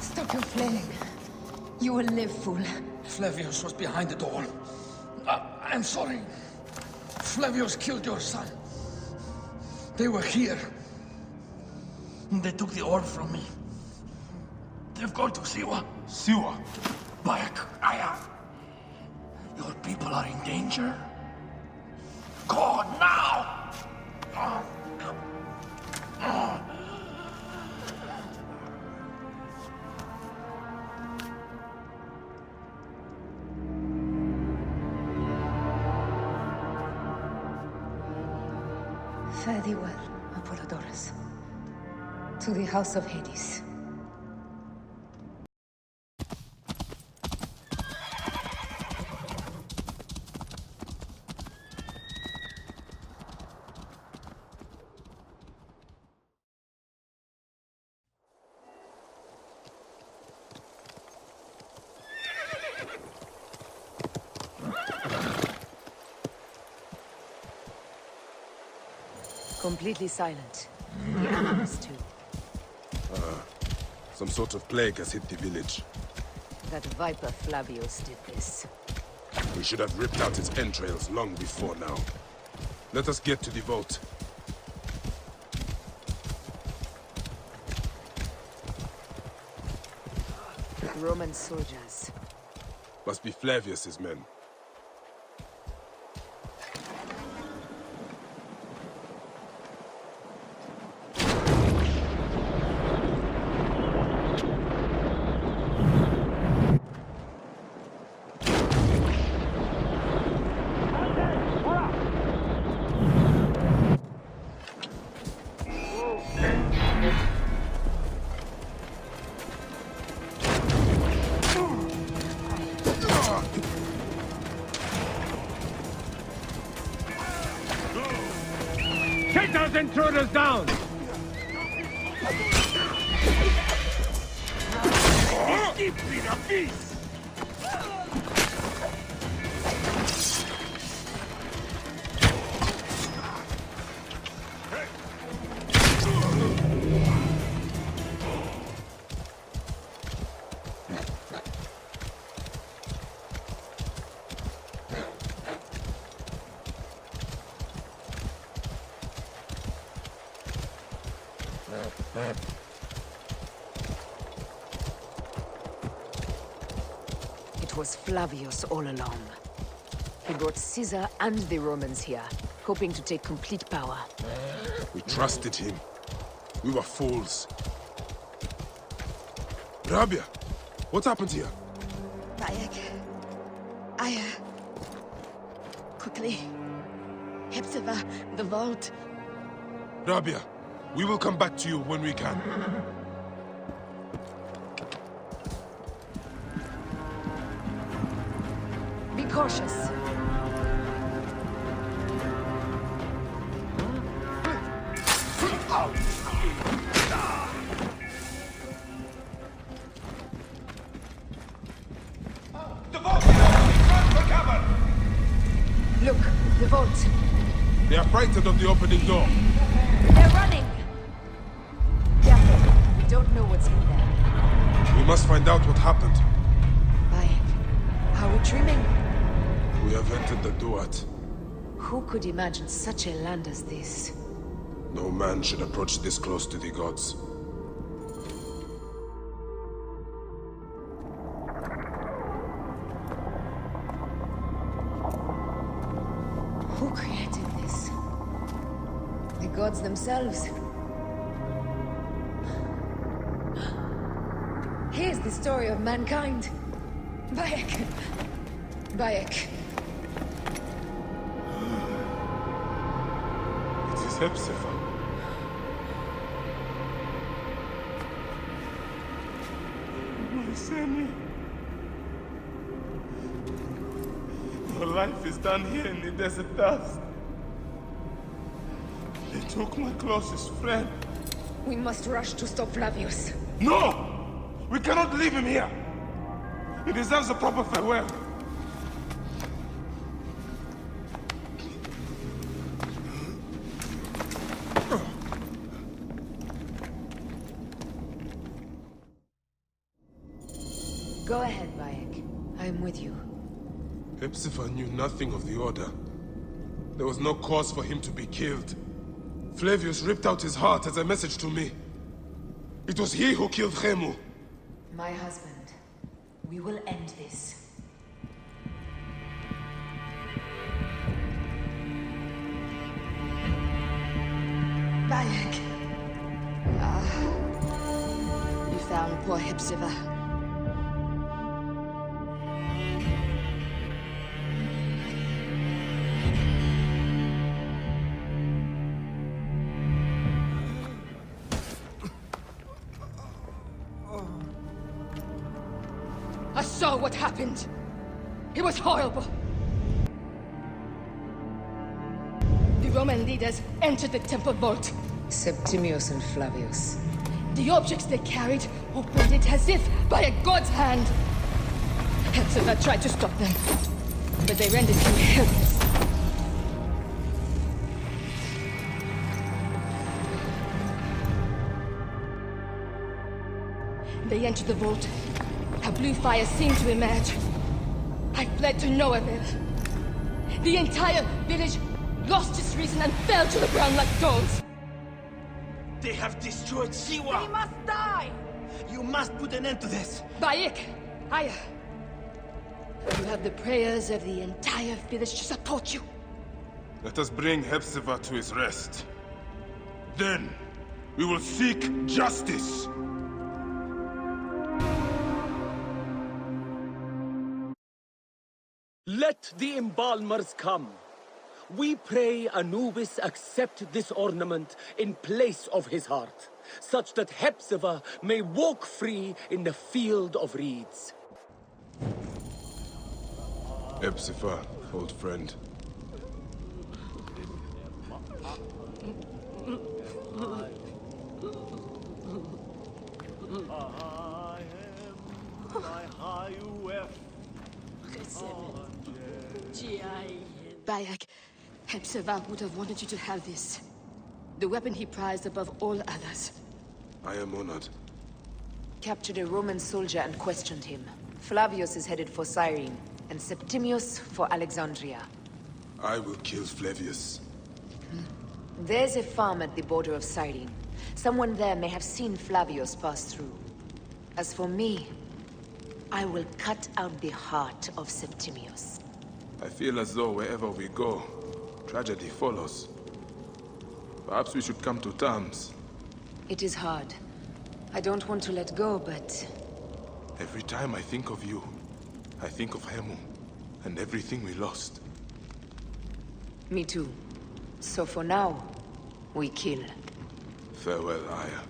Stop your flailing. You will live, fool. Flavius was behind the door. I'm sorry. Flavius killed your son. They were here. They took the orb from me. They've gone to Siwa. Siwa? Bayek, Aya. Your people are in danger. Go now! Fare thee well, Apollodorus. To the House of Hades. Completely silent. The animals too. Some sort of plague has hit the village. That viper Flavius did this. We should have ripped out its entrails long before now. Let us get to the vault. Roman soldiers. Must be Flavius's men. Take those intruders down! Keep me the peace! It was Flavius all along. He brought Caesar and the Romans here. hoping to take complete power. We trusted him. We were fools. Rabia, what happened here? Bayek. Aya. Quickly. Hepzibah, the vault. Rabia, we will come back to you when we can. Be cautious. Look, the vault. They are frightened of the opening door. They're running! Careful. We don't know what's in there. We must find out what happened. Bayek, how are we dreaming? We have entered the Duat. Who could imagine such a land as this? No man should approach this close to the gods. Who created this? The gods themselves. Here's the story of mankind. Bayek. Bayek. It is Hepzibah. My Sammy. Your life is done here in the desert dust. They took my closest friend. We must rush to stop Flavius. No! We cannot leave him here! He deserves a proper farewell. Go ahead, Bayek. I am with you. Hepzibah knew nothing of the Order. There was no cause for him to be killed. Flavius ripped out his heart as a message to me. It was he who killed Khemu. My husband. We will end this. Bayek. You found poor Hepzibah. I saw what happened. It was horrible. The Roman leaders entered the temple vault. Septimius and Flavius. The objects they carried opened it as if by a god's hand. Hepzibah tried to stop them, but they rendered him helpless. They entered the vault. A blue fire seemed to emerge. I fled to no avail. The entire village lost its reason and fell to the ground like dolls. They have destroyed Siwa! They must die! You must put an end to this! Bayek! Aya! You have the prayers of the entire village to support you. Let us bring Hepzibah to his rest. Then, we will seek justice! Let the embalmers come. We pray Anubis accept this ornament in place of his heart, such that Hepzibah may walk free in the field of reeds. Hepzibah, old friend. Bayek, Hepzibah would have wanted you to have this. The weapon he prized above all others. I am honored. Captured a Roman soldier and questioned him. Flavius is headed for Cyrene, and Septimius for Alexandria. I will kill Flavius. There's a farm at the border of Cyrene. Someone there may have seen Flavius pass through. As for me, I will cut out the heart of Septimius. I feel as though wherever we go, Tragedy follows. Perhaps we should come to terms. It is hard. I don't want to let go, but... Every time I think of you, I think of Hemu, and everything we lost. Me too. So for now, we kill. Farewell, Aya.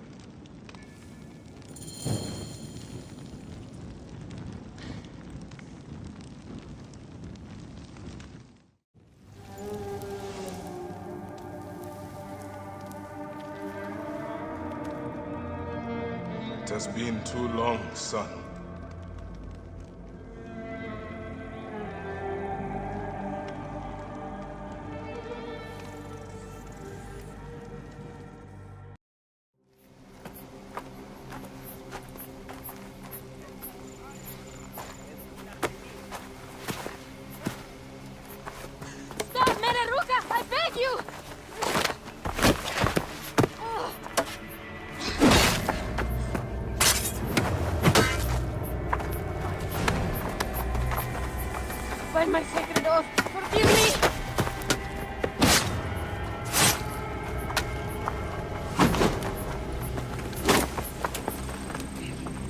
It has been too long, son. Stop, Meneruka! I beg you! By my sacred oath, forgive me!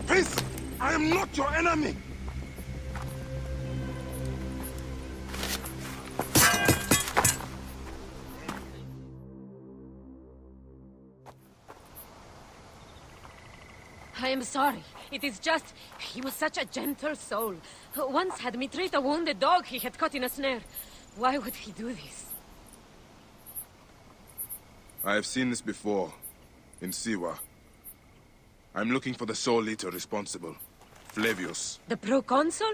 Vince, I am not your enemy! I am sorry. It is just... he was such a gentle soul. Once had me treat a wounded dog he had caught in a snare. Why would he do this? I have seen this before, in Siwa. I'm looking for the Soul Eater responsible. Flavius. The proconsul?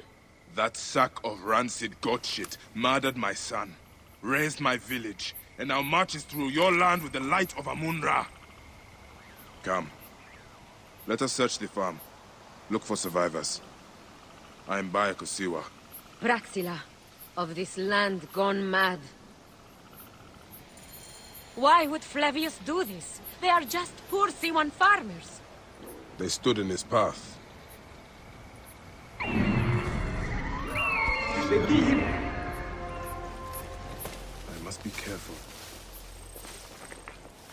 That sack of rancid goat shit murdered my son, raised my village, and now marches through your land with the light of Amun-Ra. Come. Let us search the farm. Look for survivors. I am Baya Kusiwa. Praxila, of this land gone mad. Why would Flavius do this? They are just poor Siwan farmers. They stood in his path. I must be careful.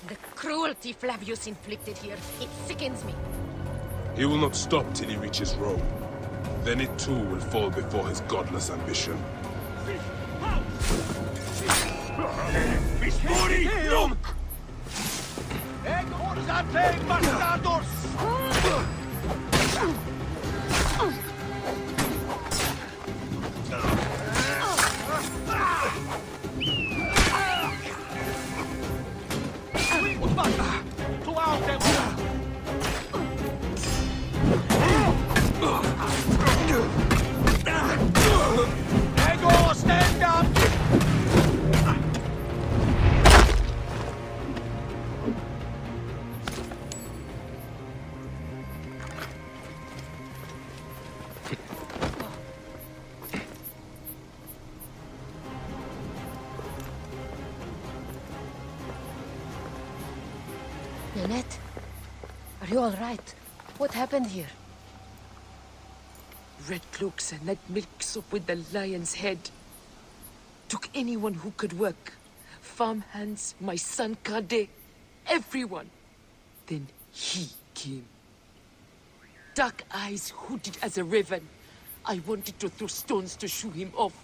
The cruelty Flavius inflicted here, it sickens me. He will not stop till he reaches Rome. Then it too will fall before his godless ambition. Mistori, look! Exorzate bastardos! To out them! Ego, stand up! Nanette, are you all right? What happened here? Red cloaks and that milk soup with the lion's head. Took anyone who could work. Farmhands, my son Kade, everyone. Then he came. Dark eyes hooded as a raven. I wanted to throw stones to shoo him off.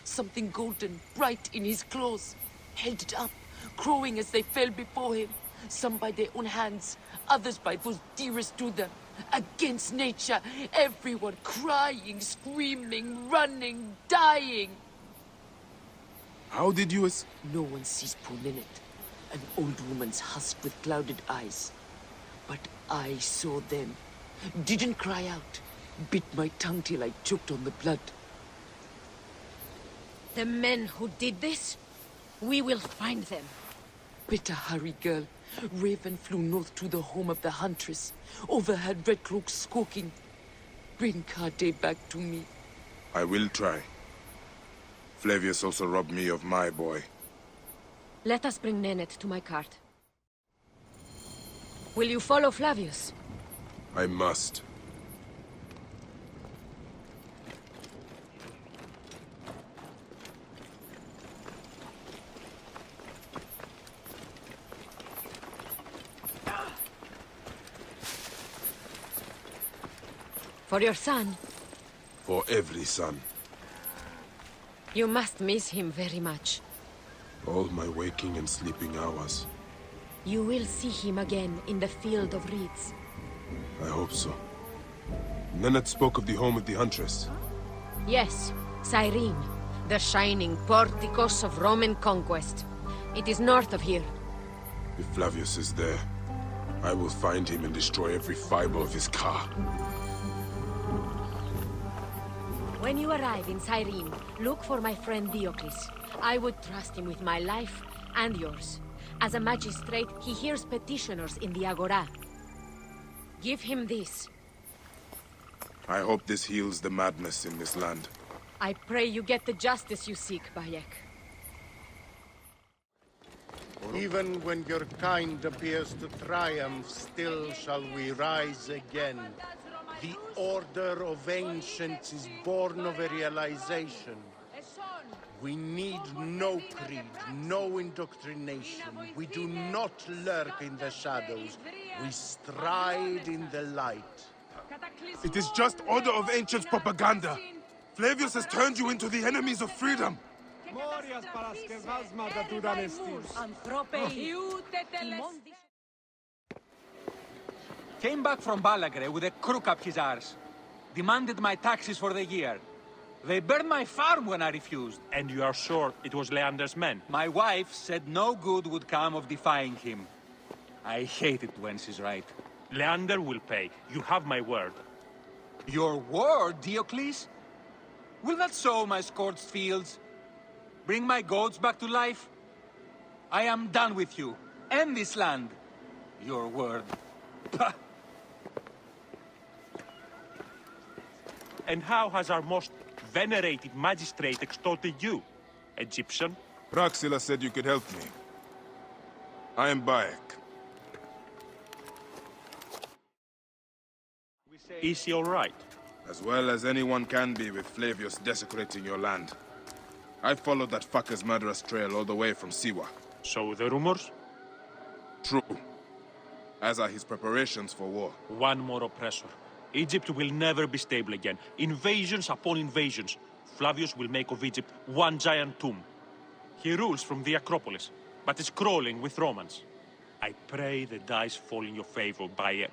Something golden, bright in his claws. Held it up, crowing as they fell before him. Some by their own hands, others by those dearest to them. Against nature, everyone crying, screaming, running, dying. How did you No one sees poor Ninette, an old woman's husk with clouded eyes. But I saw them. Didn't cry out. Bit my tongue till I choked on the blood. The men who did this? We will find them. Better hurry, girl. Raven flew north to the home of the huntress. Overheard Red Cloaks squawking. Bring Kade back to me. I will try. Flavius also robbed me of my boy. Let us bring Nanette to my cart. Will you follow Flavius? I must. For your son. For every son. You must miss him very much. All my waking and sleeping hours. You will see him again in the Field of Reeds. I hope so. Nennet spoke of the home of the Huntress. Yes, Cyrene, the shining porticos of Roman conquest. It is north of here. If Flavius is there, I will find him and destroy every fiber of his car. When you arrive in Cyrene, look for my friend Diocles. I would trust him with my life and yours. As a magistrate, he hears petitioners in the Agora. Give him this. I hope this heals the madness in this land. I pray you get the justice you seek, Bayek. Even when your kind appears to triumph, still shall we rise again. The Order of Ancients is born of a realization. We need no creed, no indoctrination. We do not lurk in the shadows. We stride in the light. It is just Order of Ancients propaganda. Flavius has turned you into the enemies of freedom. Came back from Balagre with a crook up his arse. Demanded my taxes for the year. They burned my farm when I refused. And you are sure it was Leander's men? My wife said no good would come of defying him. I hate it when she's right. Leander will pay. You have my word. Your word, Diocles? Will that sow my scorched fields? Bring my goats back to life? I am done with you. And this land. Your word. Pah! And how has our most venerated magistrate extorted you, Egyptian? Praxila said you could help me. I am Bayek. Is he all right? As well as anyone can be with Flavius desecrating your land. I followed that fucker's murderous trail all the way from Siwa. So the rumors? True. As are his preparations for war. One more oppressor. Egypt will never be stable again. Invasions upon invasions. Flavius will make of Egypt one giant tomb. He rules from the Acropolis, but is crawling with Romans. I pray the dice fall in your favor, Bayek.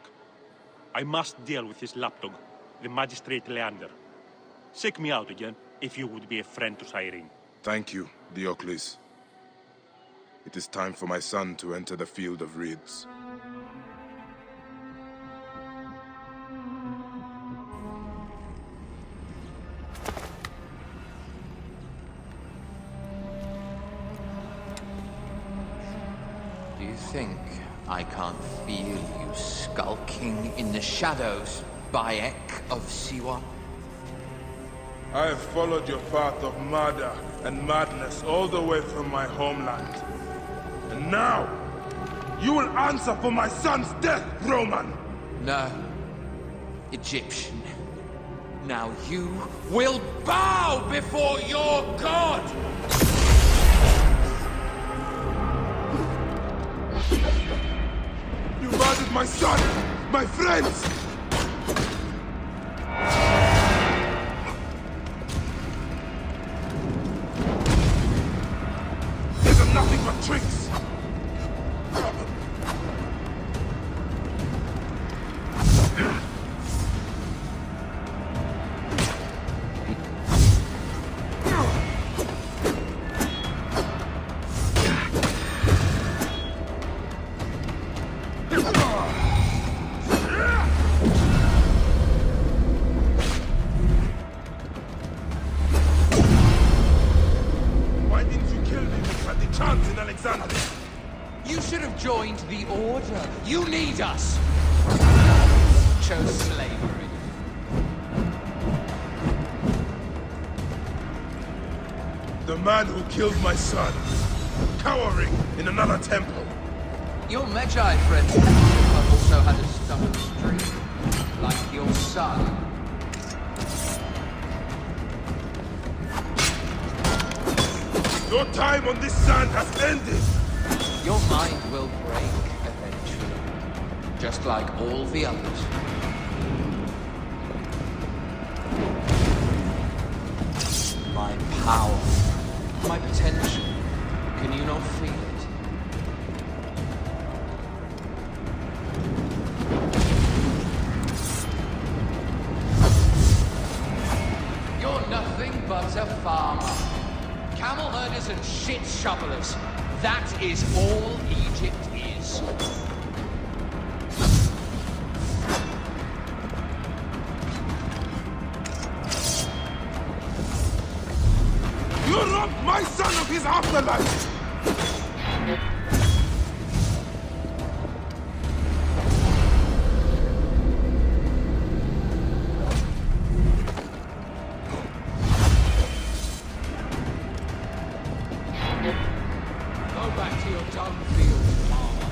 I must deal with his lapdog, the magistrate Leander. Seek me out again, if you would be a friend to Cyrene. Thank you, Diocles. It is time for my son to enter the Field of Reeds. Do you think I can't feel you skulking in the shadows, Bayek of Siwa? I have followed your path of murder and madness all the way from my homeland. And now, you will answer for my son's death, Roman! No. Egyptian. Now you will bow before your god! You murdered my son! My friends! These are nothing but tricks! You should have joined the Order. You need us. Chose slavery. The man who killed my son, cowering in another temple. Your Magi friends have also had a stubborn streak, like your son. Your time on this sand has ended! Your mind will break eventually, just like all the others. my power, my potential. Can you not feel it? You're nothing but a farmer. Camel herders and shit shovelers. That is all Egypt is. You robbed my son of his afterlife! Go back to your dung field, farmer.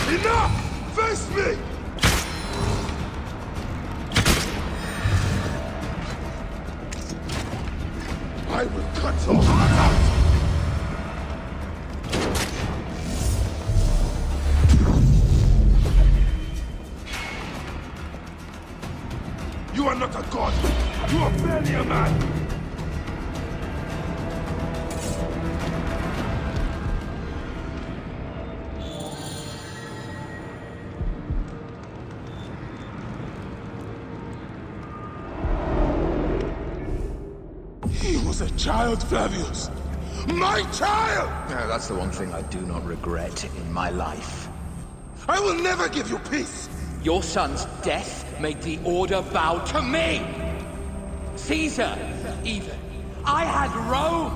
Enough! Face me! I will cut your heart out! You are not a god! You are barely a man! He was a child, Flavius! My child! No, that's the one thing I do not regret in my life. I will never give you peace! Your son's death made the Order bow to me! Caesar, even. I had Rome!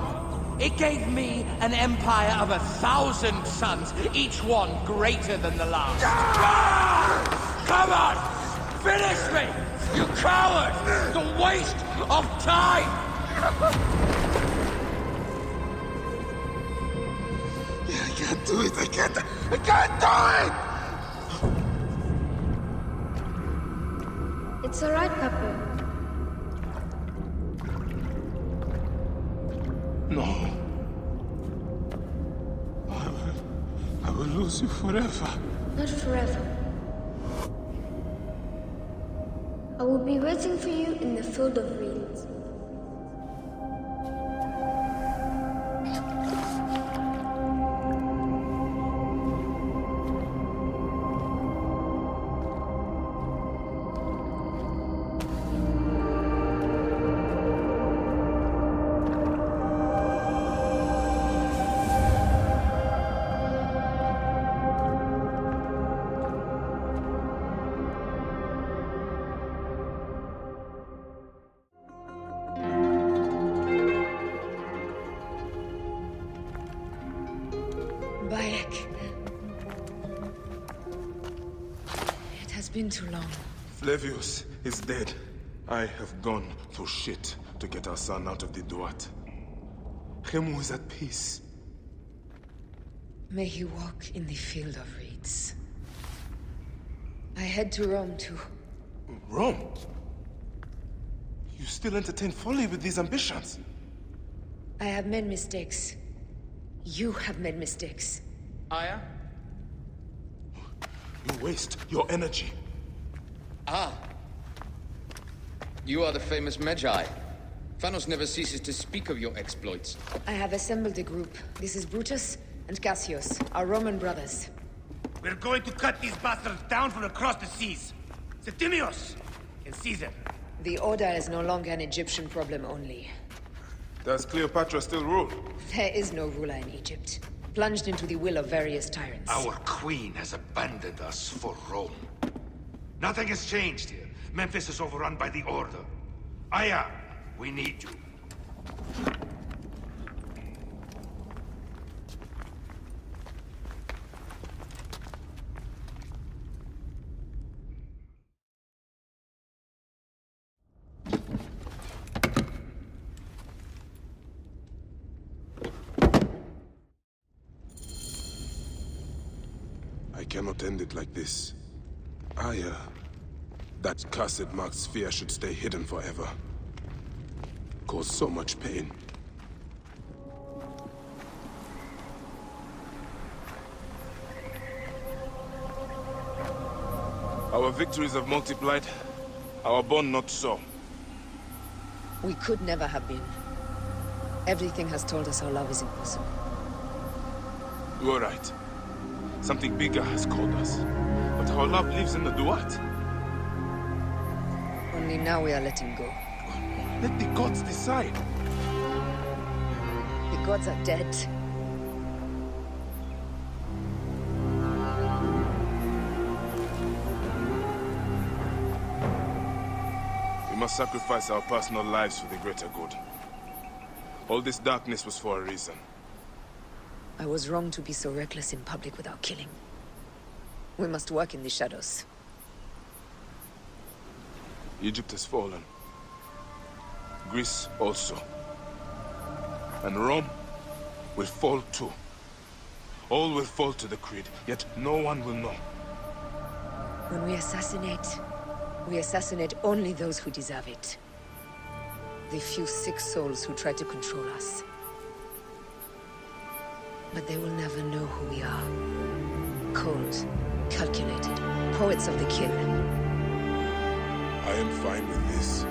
It gave me an empire of 1,000 sons, each one greater than the last. Come on! Finish me! You coward! The waste of time! I can't do it! I can't do it! It's all right, Papa. No. I will lose you forever. Not forever. I will be waiting for you in the field of reeds. Been too long. Flavius is dead. I have gone through shit to get our son out of the Duat. Khemu is at peace. May he walk in the field of reeds. I head to Rome too. Rome? You still entertain folly with these ambitions? I have made mistakes. You have made mistakes. Aya? You waste your energy. Ah. You are the famous Magi. Thanos never ceases to speak of your exploits. I have assembled a group. This is Brutus and Cassius, our Roman brothers. We're going to cut these bastards down from across the seas. Septimius and Caesar, The Order is no longer an Egyptian problem only. Does Cleopatra still rule? There is no ruler in Egypt. Plunged into the will of various tyrants. Our queen has abandoned us for Rome. Nothing has changed here. Memphis is overrun by the Order. Aya, we need you. I cannot end it like this. That cursed marked sphere should stay hidden forever. Cause so much pain. Our victories have multiplied, our bond not so. We could never have been. Everything has told us our love is impossible. You are right. Something bigger has called us. But our love lives in the Duat. Only now we are letting go. Let the gods decide. The gods are dead. We must sacrifice our personal lives for the greater good. All this darkness was for a reason. I was wrong to be so reckless in public without killing. We must work in the shadows. Egypt has fallen. Greece also. And Rome will fall too. All will fall to the creed, yet no one will know. When we assassinate only those who deserve it. The few sick souls who try to control us. But they will never know who we are. Cold, calculated, poets of the kill. I am fine with this.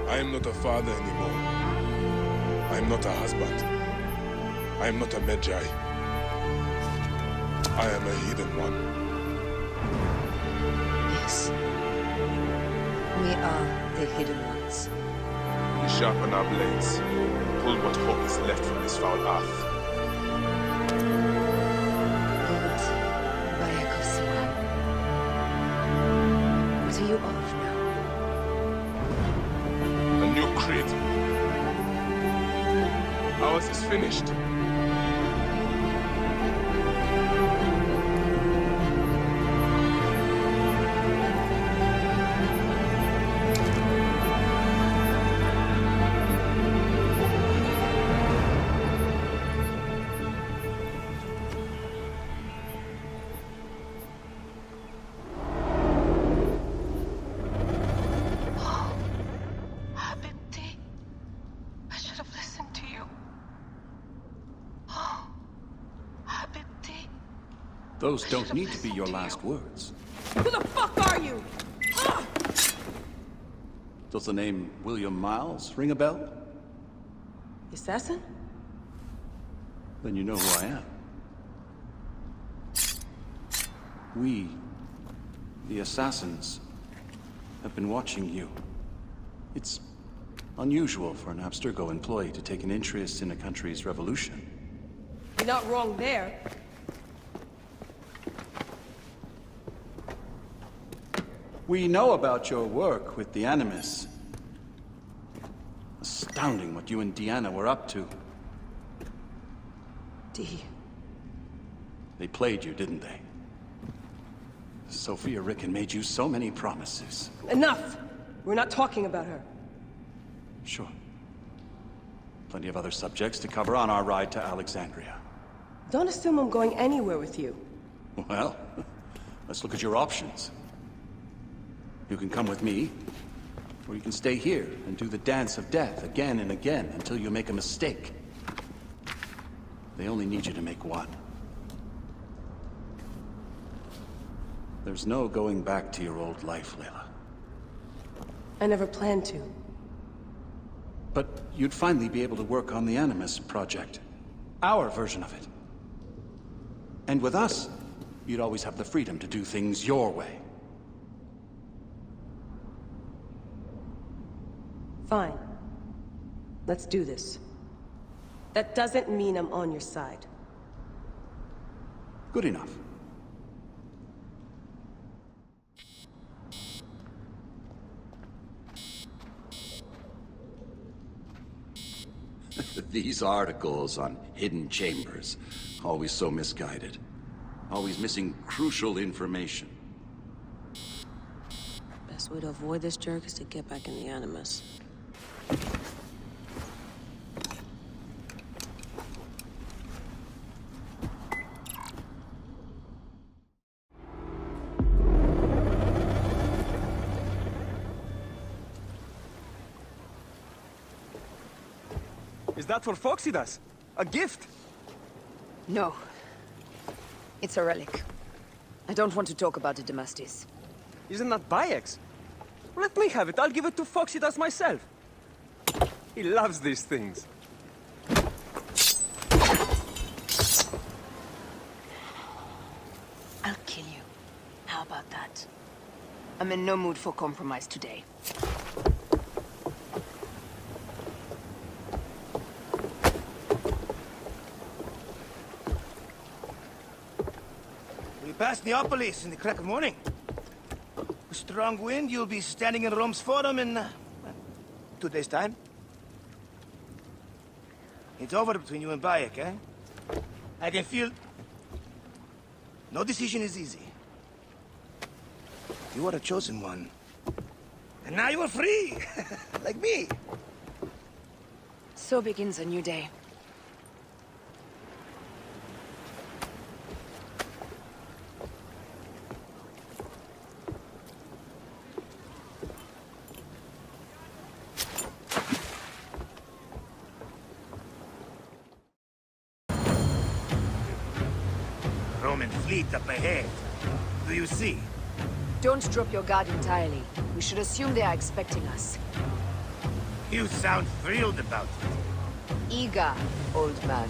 I am not a father anymore. I am not a husband. I am not a Magi. I am a hidden one. Yes. We are the hidden ones. We sharpen our blades, pull what hope is left from this foul earth. What are you of now? A new creed. Ours is finished. Those don't need to be your last words. Who the fuck are you? Does the name William Miles ring a bell? The assassin? Then you know who I am. We, the assassins, have been watching you. It's unusual for an Abstergo employee to take an interest in a country's revolution. You're not wrong there. We know about your work with the Animus. Astounding what you and Deanna were up to. Dee. They played you, didn't they? Sophia Ricken made you so many promises. Enough! We're not talking about her. Sure. Plenty of other subjects to cover on our ride to Alexandria. Don't assume I'm going anywhere with you. Well, let's look at your options. You can come with me, or you can stay here and do the dance of death again and again until you make a mistake. They only need you to make one. There's no going back to your old life, Layla. I never planned to. But you'd finally be able to work on the Animus project. Our version of it. And with us, you'd always have the freedom to do things your way. Fine. Let's do this. That doesn't mean I'm on your side. Good enough. These articles on hidden chambers, always so misguided. Always missing crucial information. Best way to avoid this jerk is to get back in the Animus. Is that for Phoxidas? A gift? No. It's a relic. I don't want to talk about it, Damastis. Isn't that Bayek's? Let me have it. I'll give it to Phoxidas myself. He loves these things. I'll kill you. How about that? I'm in no mood for compromise today. We pass Neapolis in the crack of morning. With strong wind, you'll be standing in Rome's Forum in 2 days' time. It's over between you and Bayek, eh? I can feel... No decision is easy. You are a chosen one. And now you are free! Like me! So begins a new day. Roman fleet up ahead. Do you see? Don't drop your guard entirely. We should assume they are expecting us. You sound thrilled about it. Eager, old man.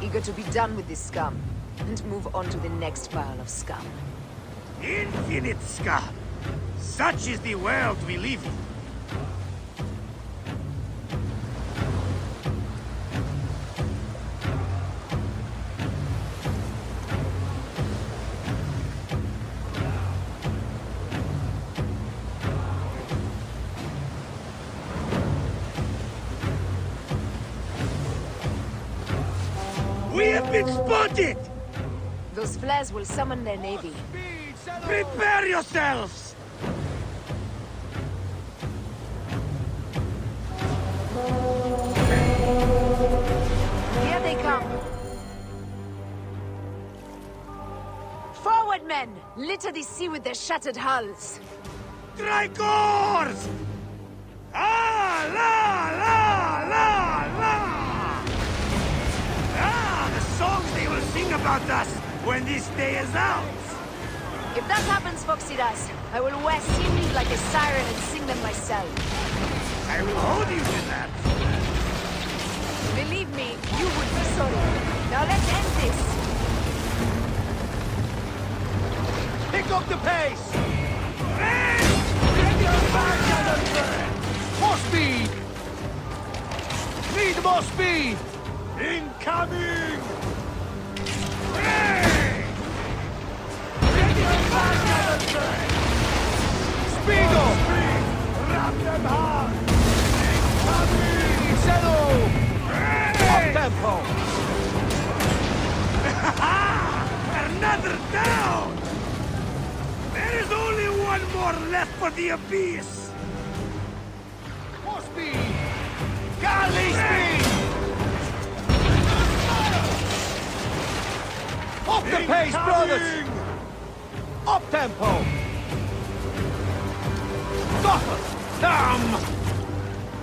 Eager to be done with this scum, and move on to the next pile of scum. Infinite scum! Such is the world we live in. We have been spotted! Those flares will summon their navy. Prepare yourselves! Here they come! Forward, men! Litter the sea with their shattered hulls! Tricors! Ah, la, la, la, la! Ah, the songs they will sing about us when this day is out! If that happens, Phoxidas, I will wear seaweed like a siren and sing them myself. I will hold you to that. Believe me, you would be sorry. Now let's end this. Pick up the pace! More speed! Need more speed! Incoming! Speedo! Wrap them hard! Settle! Up tempo! Another down! There is only one more left for the abyss! More speed! Galley speed! Up the pace, brothers! Up tempo! Gotham! Damn!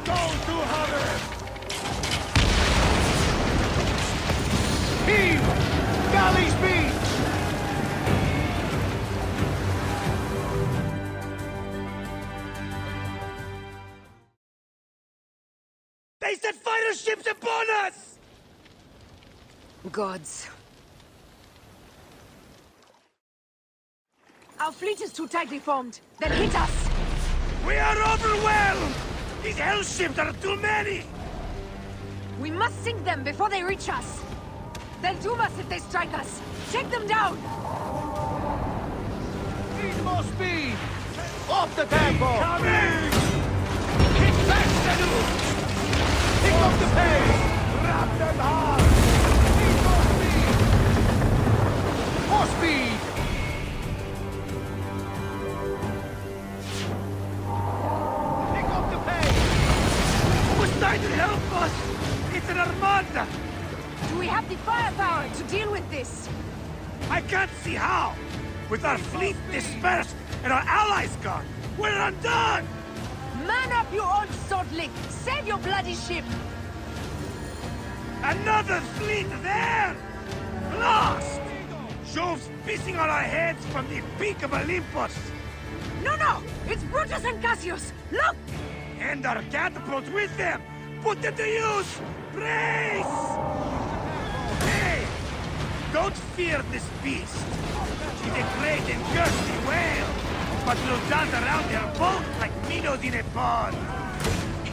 Go to hover! Heave! Galley speed! They set fighter ships upon us! Gods. Our fleet is too tightly formed. Then hit us! We are overwhelmed! These hell ships are too many! We must sink them before they reach us! They'll doom us if they strike us! Take them down! Need more speed! Off the tempo! Coming! Kick back, Senu! Pick up the pace! Grab them hard! Need more speed! More speed! Pick up the pace! Who's trying to help us? It's an armada! Do we have the firepower to deal with this? I can't see how! With our fleet dispersed and our allies gone, we're undone! Man up, you old swordling! Save your bloody ship! Another fleet there! Lost! Jove's pissing on our heads from the peak of Olympus! No! It's Brutus and Cassius! Look! And our catapults with them! Put them to use! Brace! Hey! Don't fear this beast! She's a great and thirsty whale, but will dance around her boat like minnows in a pond!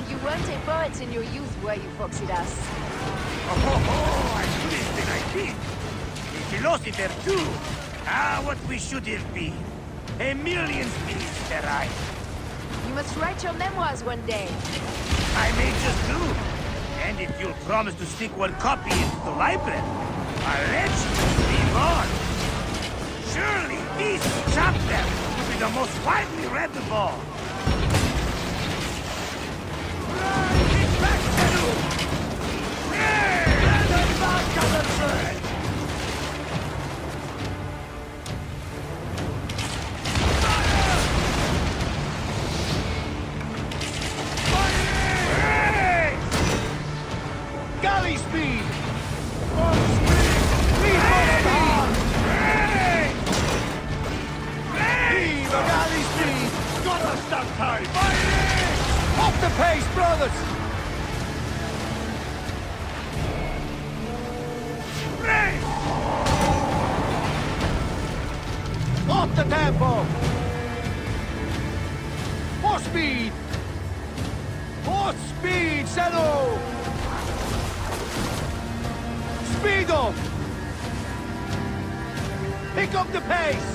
You weren't a poet in your youth, were you, Foxidas? Oh, I twist and I beat! A philosopher too! Ah, what we should have been! A million species there I... You must write your memoirs one day. I may just do. And if you'll promise to stick one copy into the library, I'll let you live on. Surely these chapters will be the most widely read of all. Get back, Senu! Hey! And the back of the bird! Galley speed! On speed! Lead on speed! Lead the galley speed! Got us that time! Fighting! Off the pace, brothers! Race! Off the tempo! More speed! More speed, Senu! Speed up! Pick up the pace!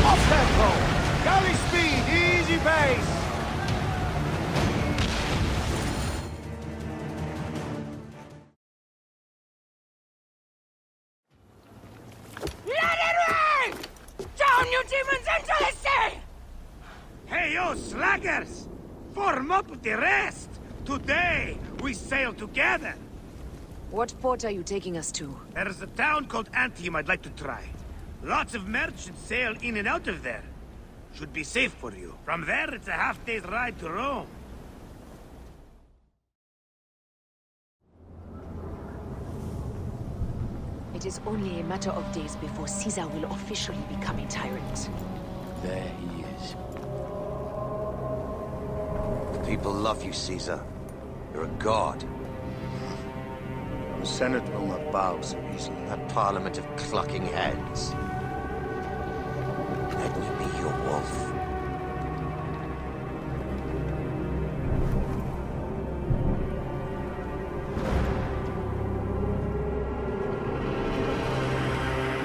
Off tempo! Galley speed, easy pace! Let it rain! Down, you demons, into the sea! Hey, yo, slackers! Form up with the rest! Today, we sail together! What port are you taking us to? There's a town called Antium I'd like to try. Lots of merchants sail in and out of there. Should be safe for you. From there, it's a half-day's ride to Rome. It is only a matter of days before Caesar will officially become a tyrant. There he is. The people love you, Caesar. You're a god. The Senate will not bow so easily. That parliament of clucking heads. Let me be your wolf.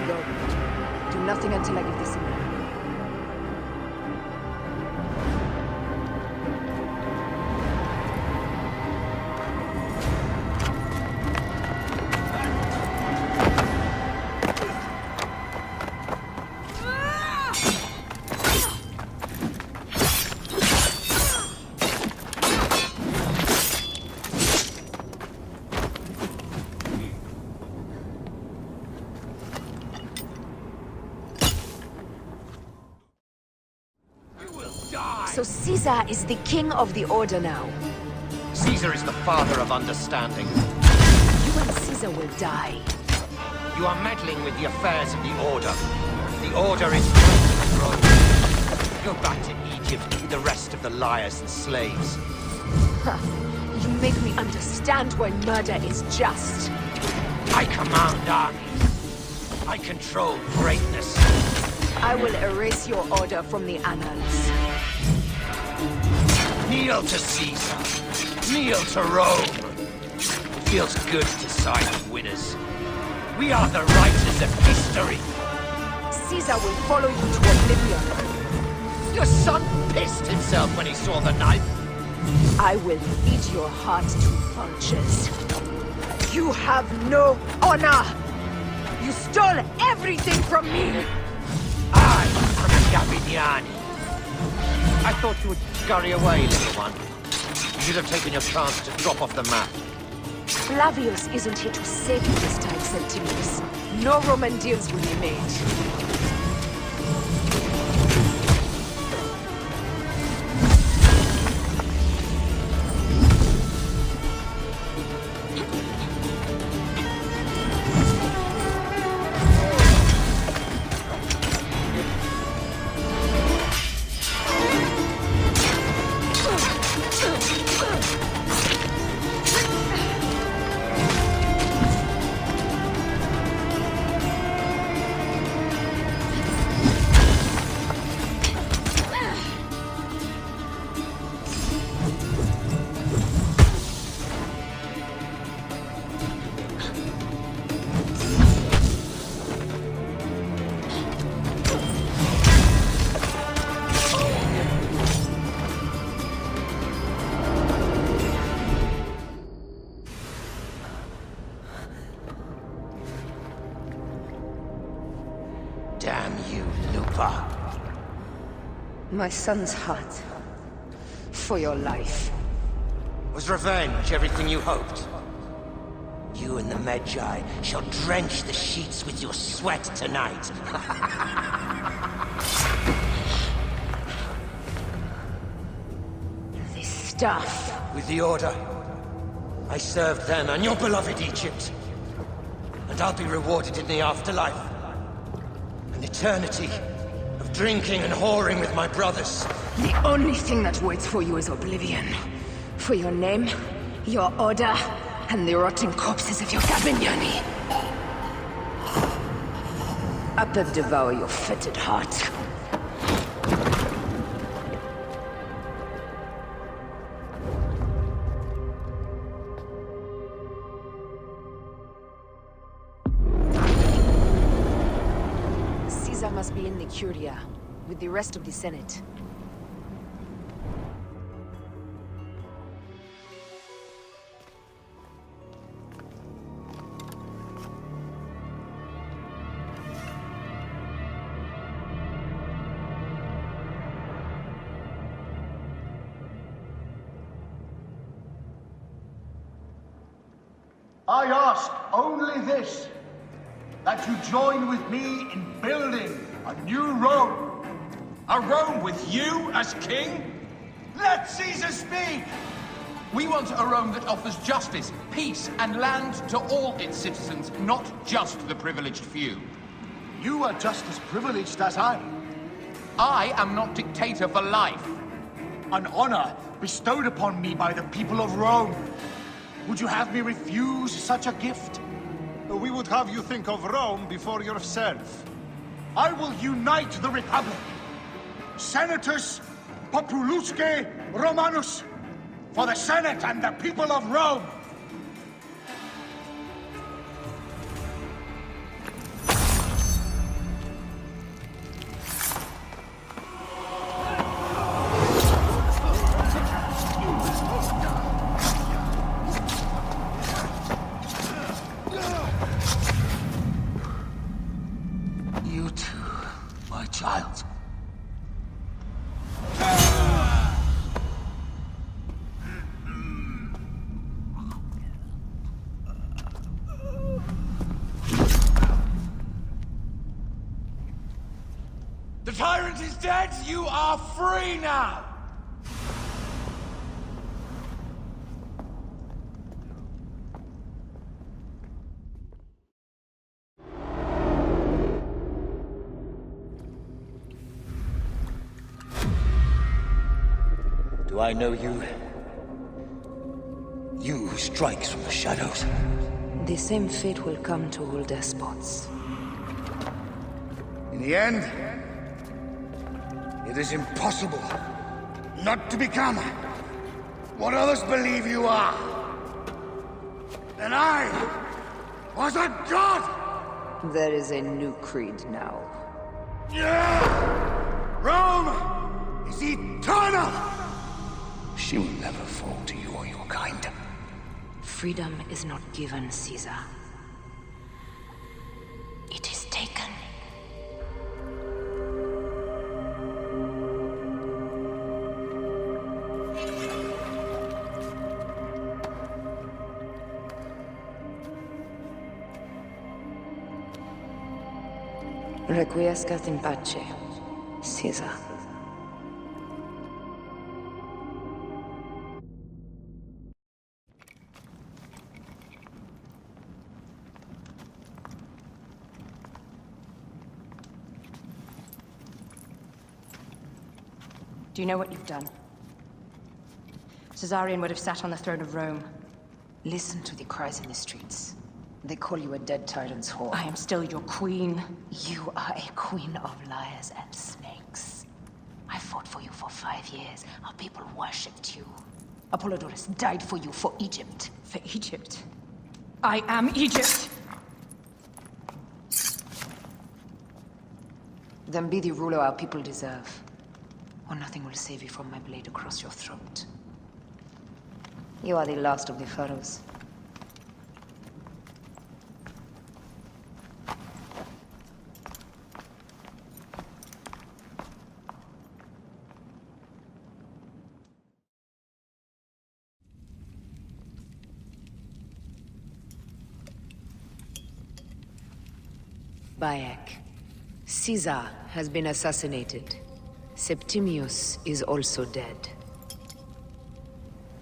Go. Do nothing until I give the signal. So Caesar is the king of the Order now. Caesar is the father of understanding. You and Caesar will die. You are meddling with the affairs of the Order. The Order is greater than Rome. Go back to Egypt with the rest of the liars and slaves. Huh. You make me understand why murder is just. I command armies. I control greatness. I will erase your order from the annals. Kneel to Caesar. Kneel to Rome. It feels good to side with winners. We are the writers of history. Caesar will follow you to oblivion. Your son pissed himself when he saw the knife. I will feed your heart to vultures. You have no honor! You stole everything from me! I am from Gabiniani. I thought you would scurry away, little one. You should have taken your chance to drop off the map. Flavius isn't here to save you this time, Septimius. No Roman deals will be made. Damn you, Lupa. My son's heart. For your life. Was revenge everything you hoped? You and the Magi shall drench the sheets with your sweat tonight. This stuff. With the Order, I served them and your beloved Egypt. And I'll be rewarded in the afterlife. An eternity of drinking and whoring with my brothers. The only thing that waits for you is oblivion. For your name, your order, and the rotting corpses of your Gabiniani. I will devour your fetid heart. Caesar must be in the Curia, with the rest of the Senate. I ask only this, that you join with me in building a new Rome. A Rome with you as king? Let Caesar speak! We want a Rome that offers justice, peace, and land to all its citizens, not just the privileged few. You are just as privileged as I. I am not dictator for life. An honor bestowed upon me by the people of Rome. Would you have me refuse such a gift? We would have you think of Rome before yourself. I will unite the Republic. Senatus Populusque Romanus. For the Senate and the people of Rome. You too, my child. The tyrant is dead, you are free now! Do I know you? You who strikes from the shadows. The same fate will come to all despots. In the end, It is impossible not to become what others believe you are. And I was a god! There is a new creed now. Rome is eternal! She will never fall to you or your kind. Freedom is not given, Caesar. It is taken. Requiescat in pace, Caesar. Do you know what you've done? Caesarion would have sat on the throne of Rome. Listen to the cries in the streets. They call you a dead tyrant's whore. I am still your queen. You are a queen of liars and snakes. I fought for you for 5 years. Our people worshipped you. Apollodorus died for you, for Egypt. For Egypt? I am Egypt! Then be the ruler our people deserve. Or nothing will save you from my blade across your throat. You are the last of the pharaohs. Bayek. Caesar has been assassinated. Septimius is also dead.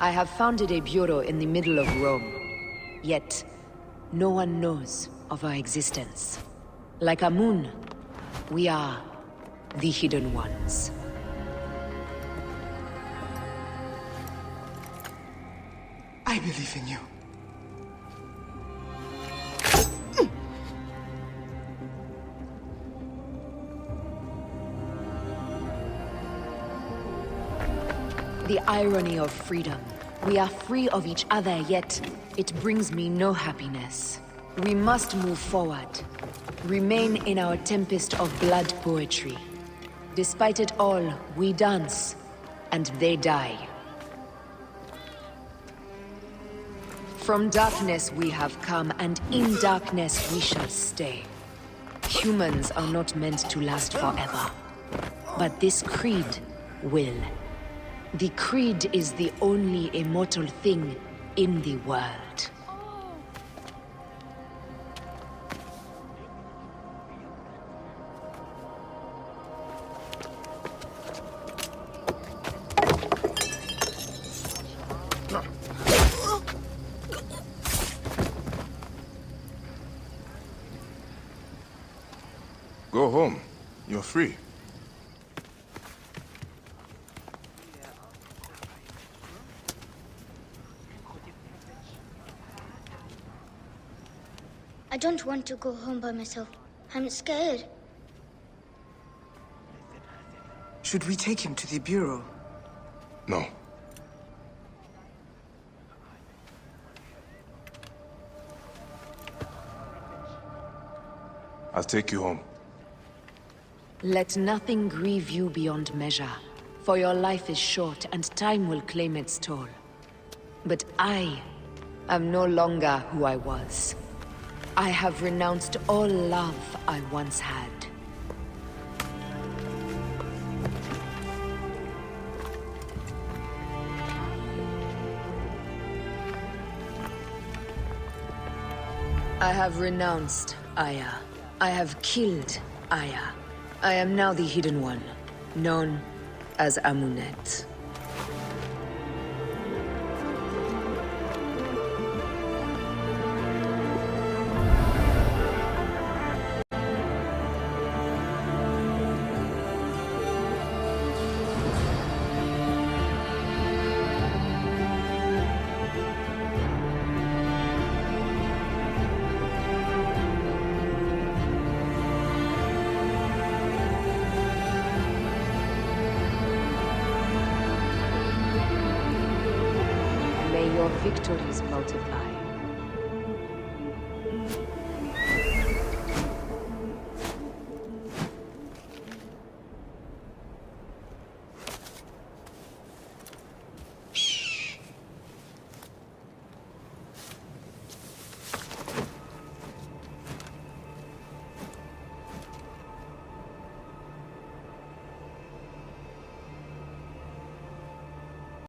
I have founded a bureau in the middle of Rome. Yet, no one knows of our existence. Like Amun, we are the Hidden Ones. I believe in you. The irony of freedom. We are free of each other, yet it brings me no happiness. We must move forward. Remain in our tempest of blood poetry. Despite it all, we dance, and they die. From darkness we have come, and in darkness we shall stay. Humans are not meant to last forever. But this creed will. The creed is the only immortal thing in the world. Go home. You're free. I don't want to go home by myself. I'm scared. Should we take him to the bureau? No. I'll take you home. Let nothing grieve you beyond measure, for your life is short and time will claim its toll. But I am no longer who I was. I have renounced all love I once had. I have renounced Aya. I have killed Aya. I am now the Hidden One, known as Amunet. May your victories multiply.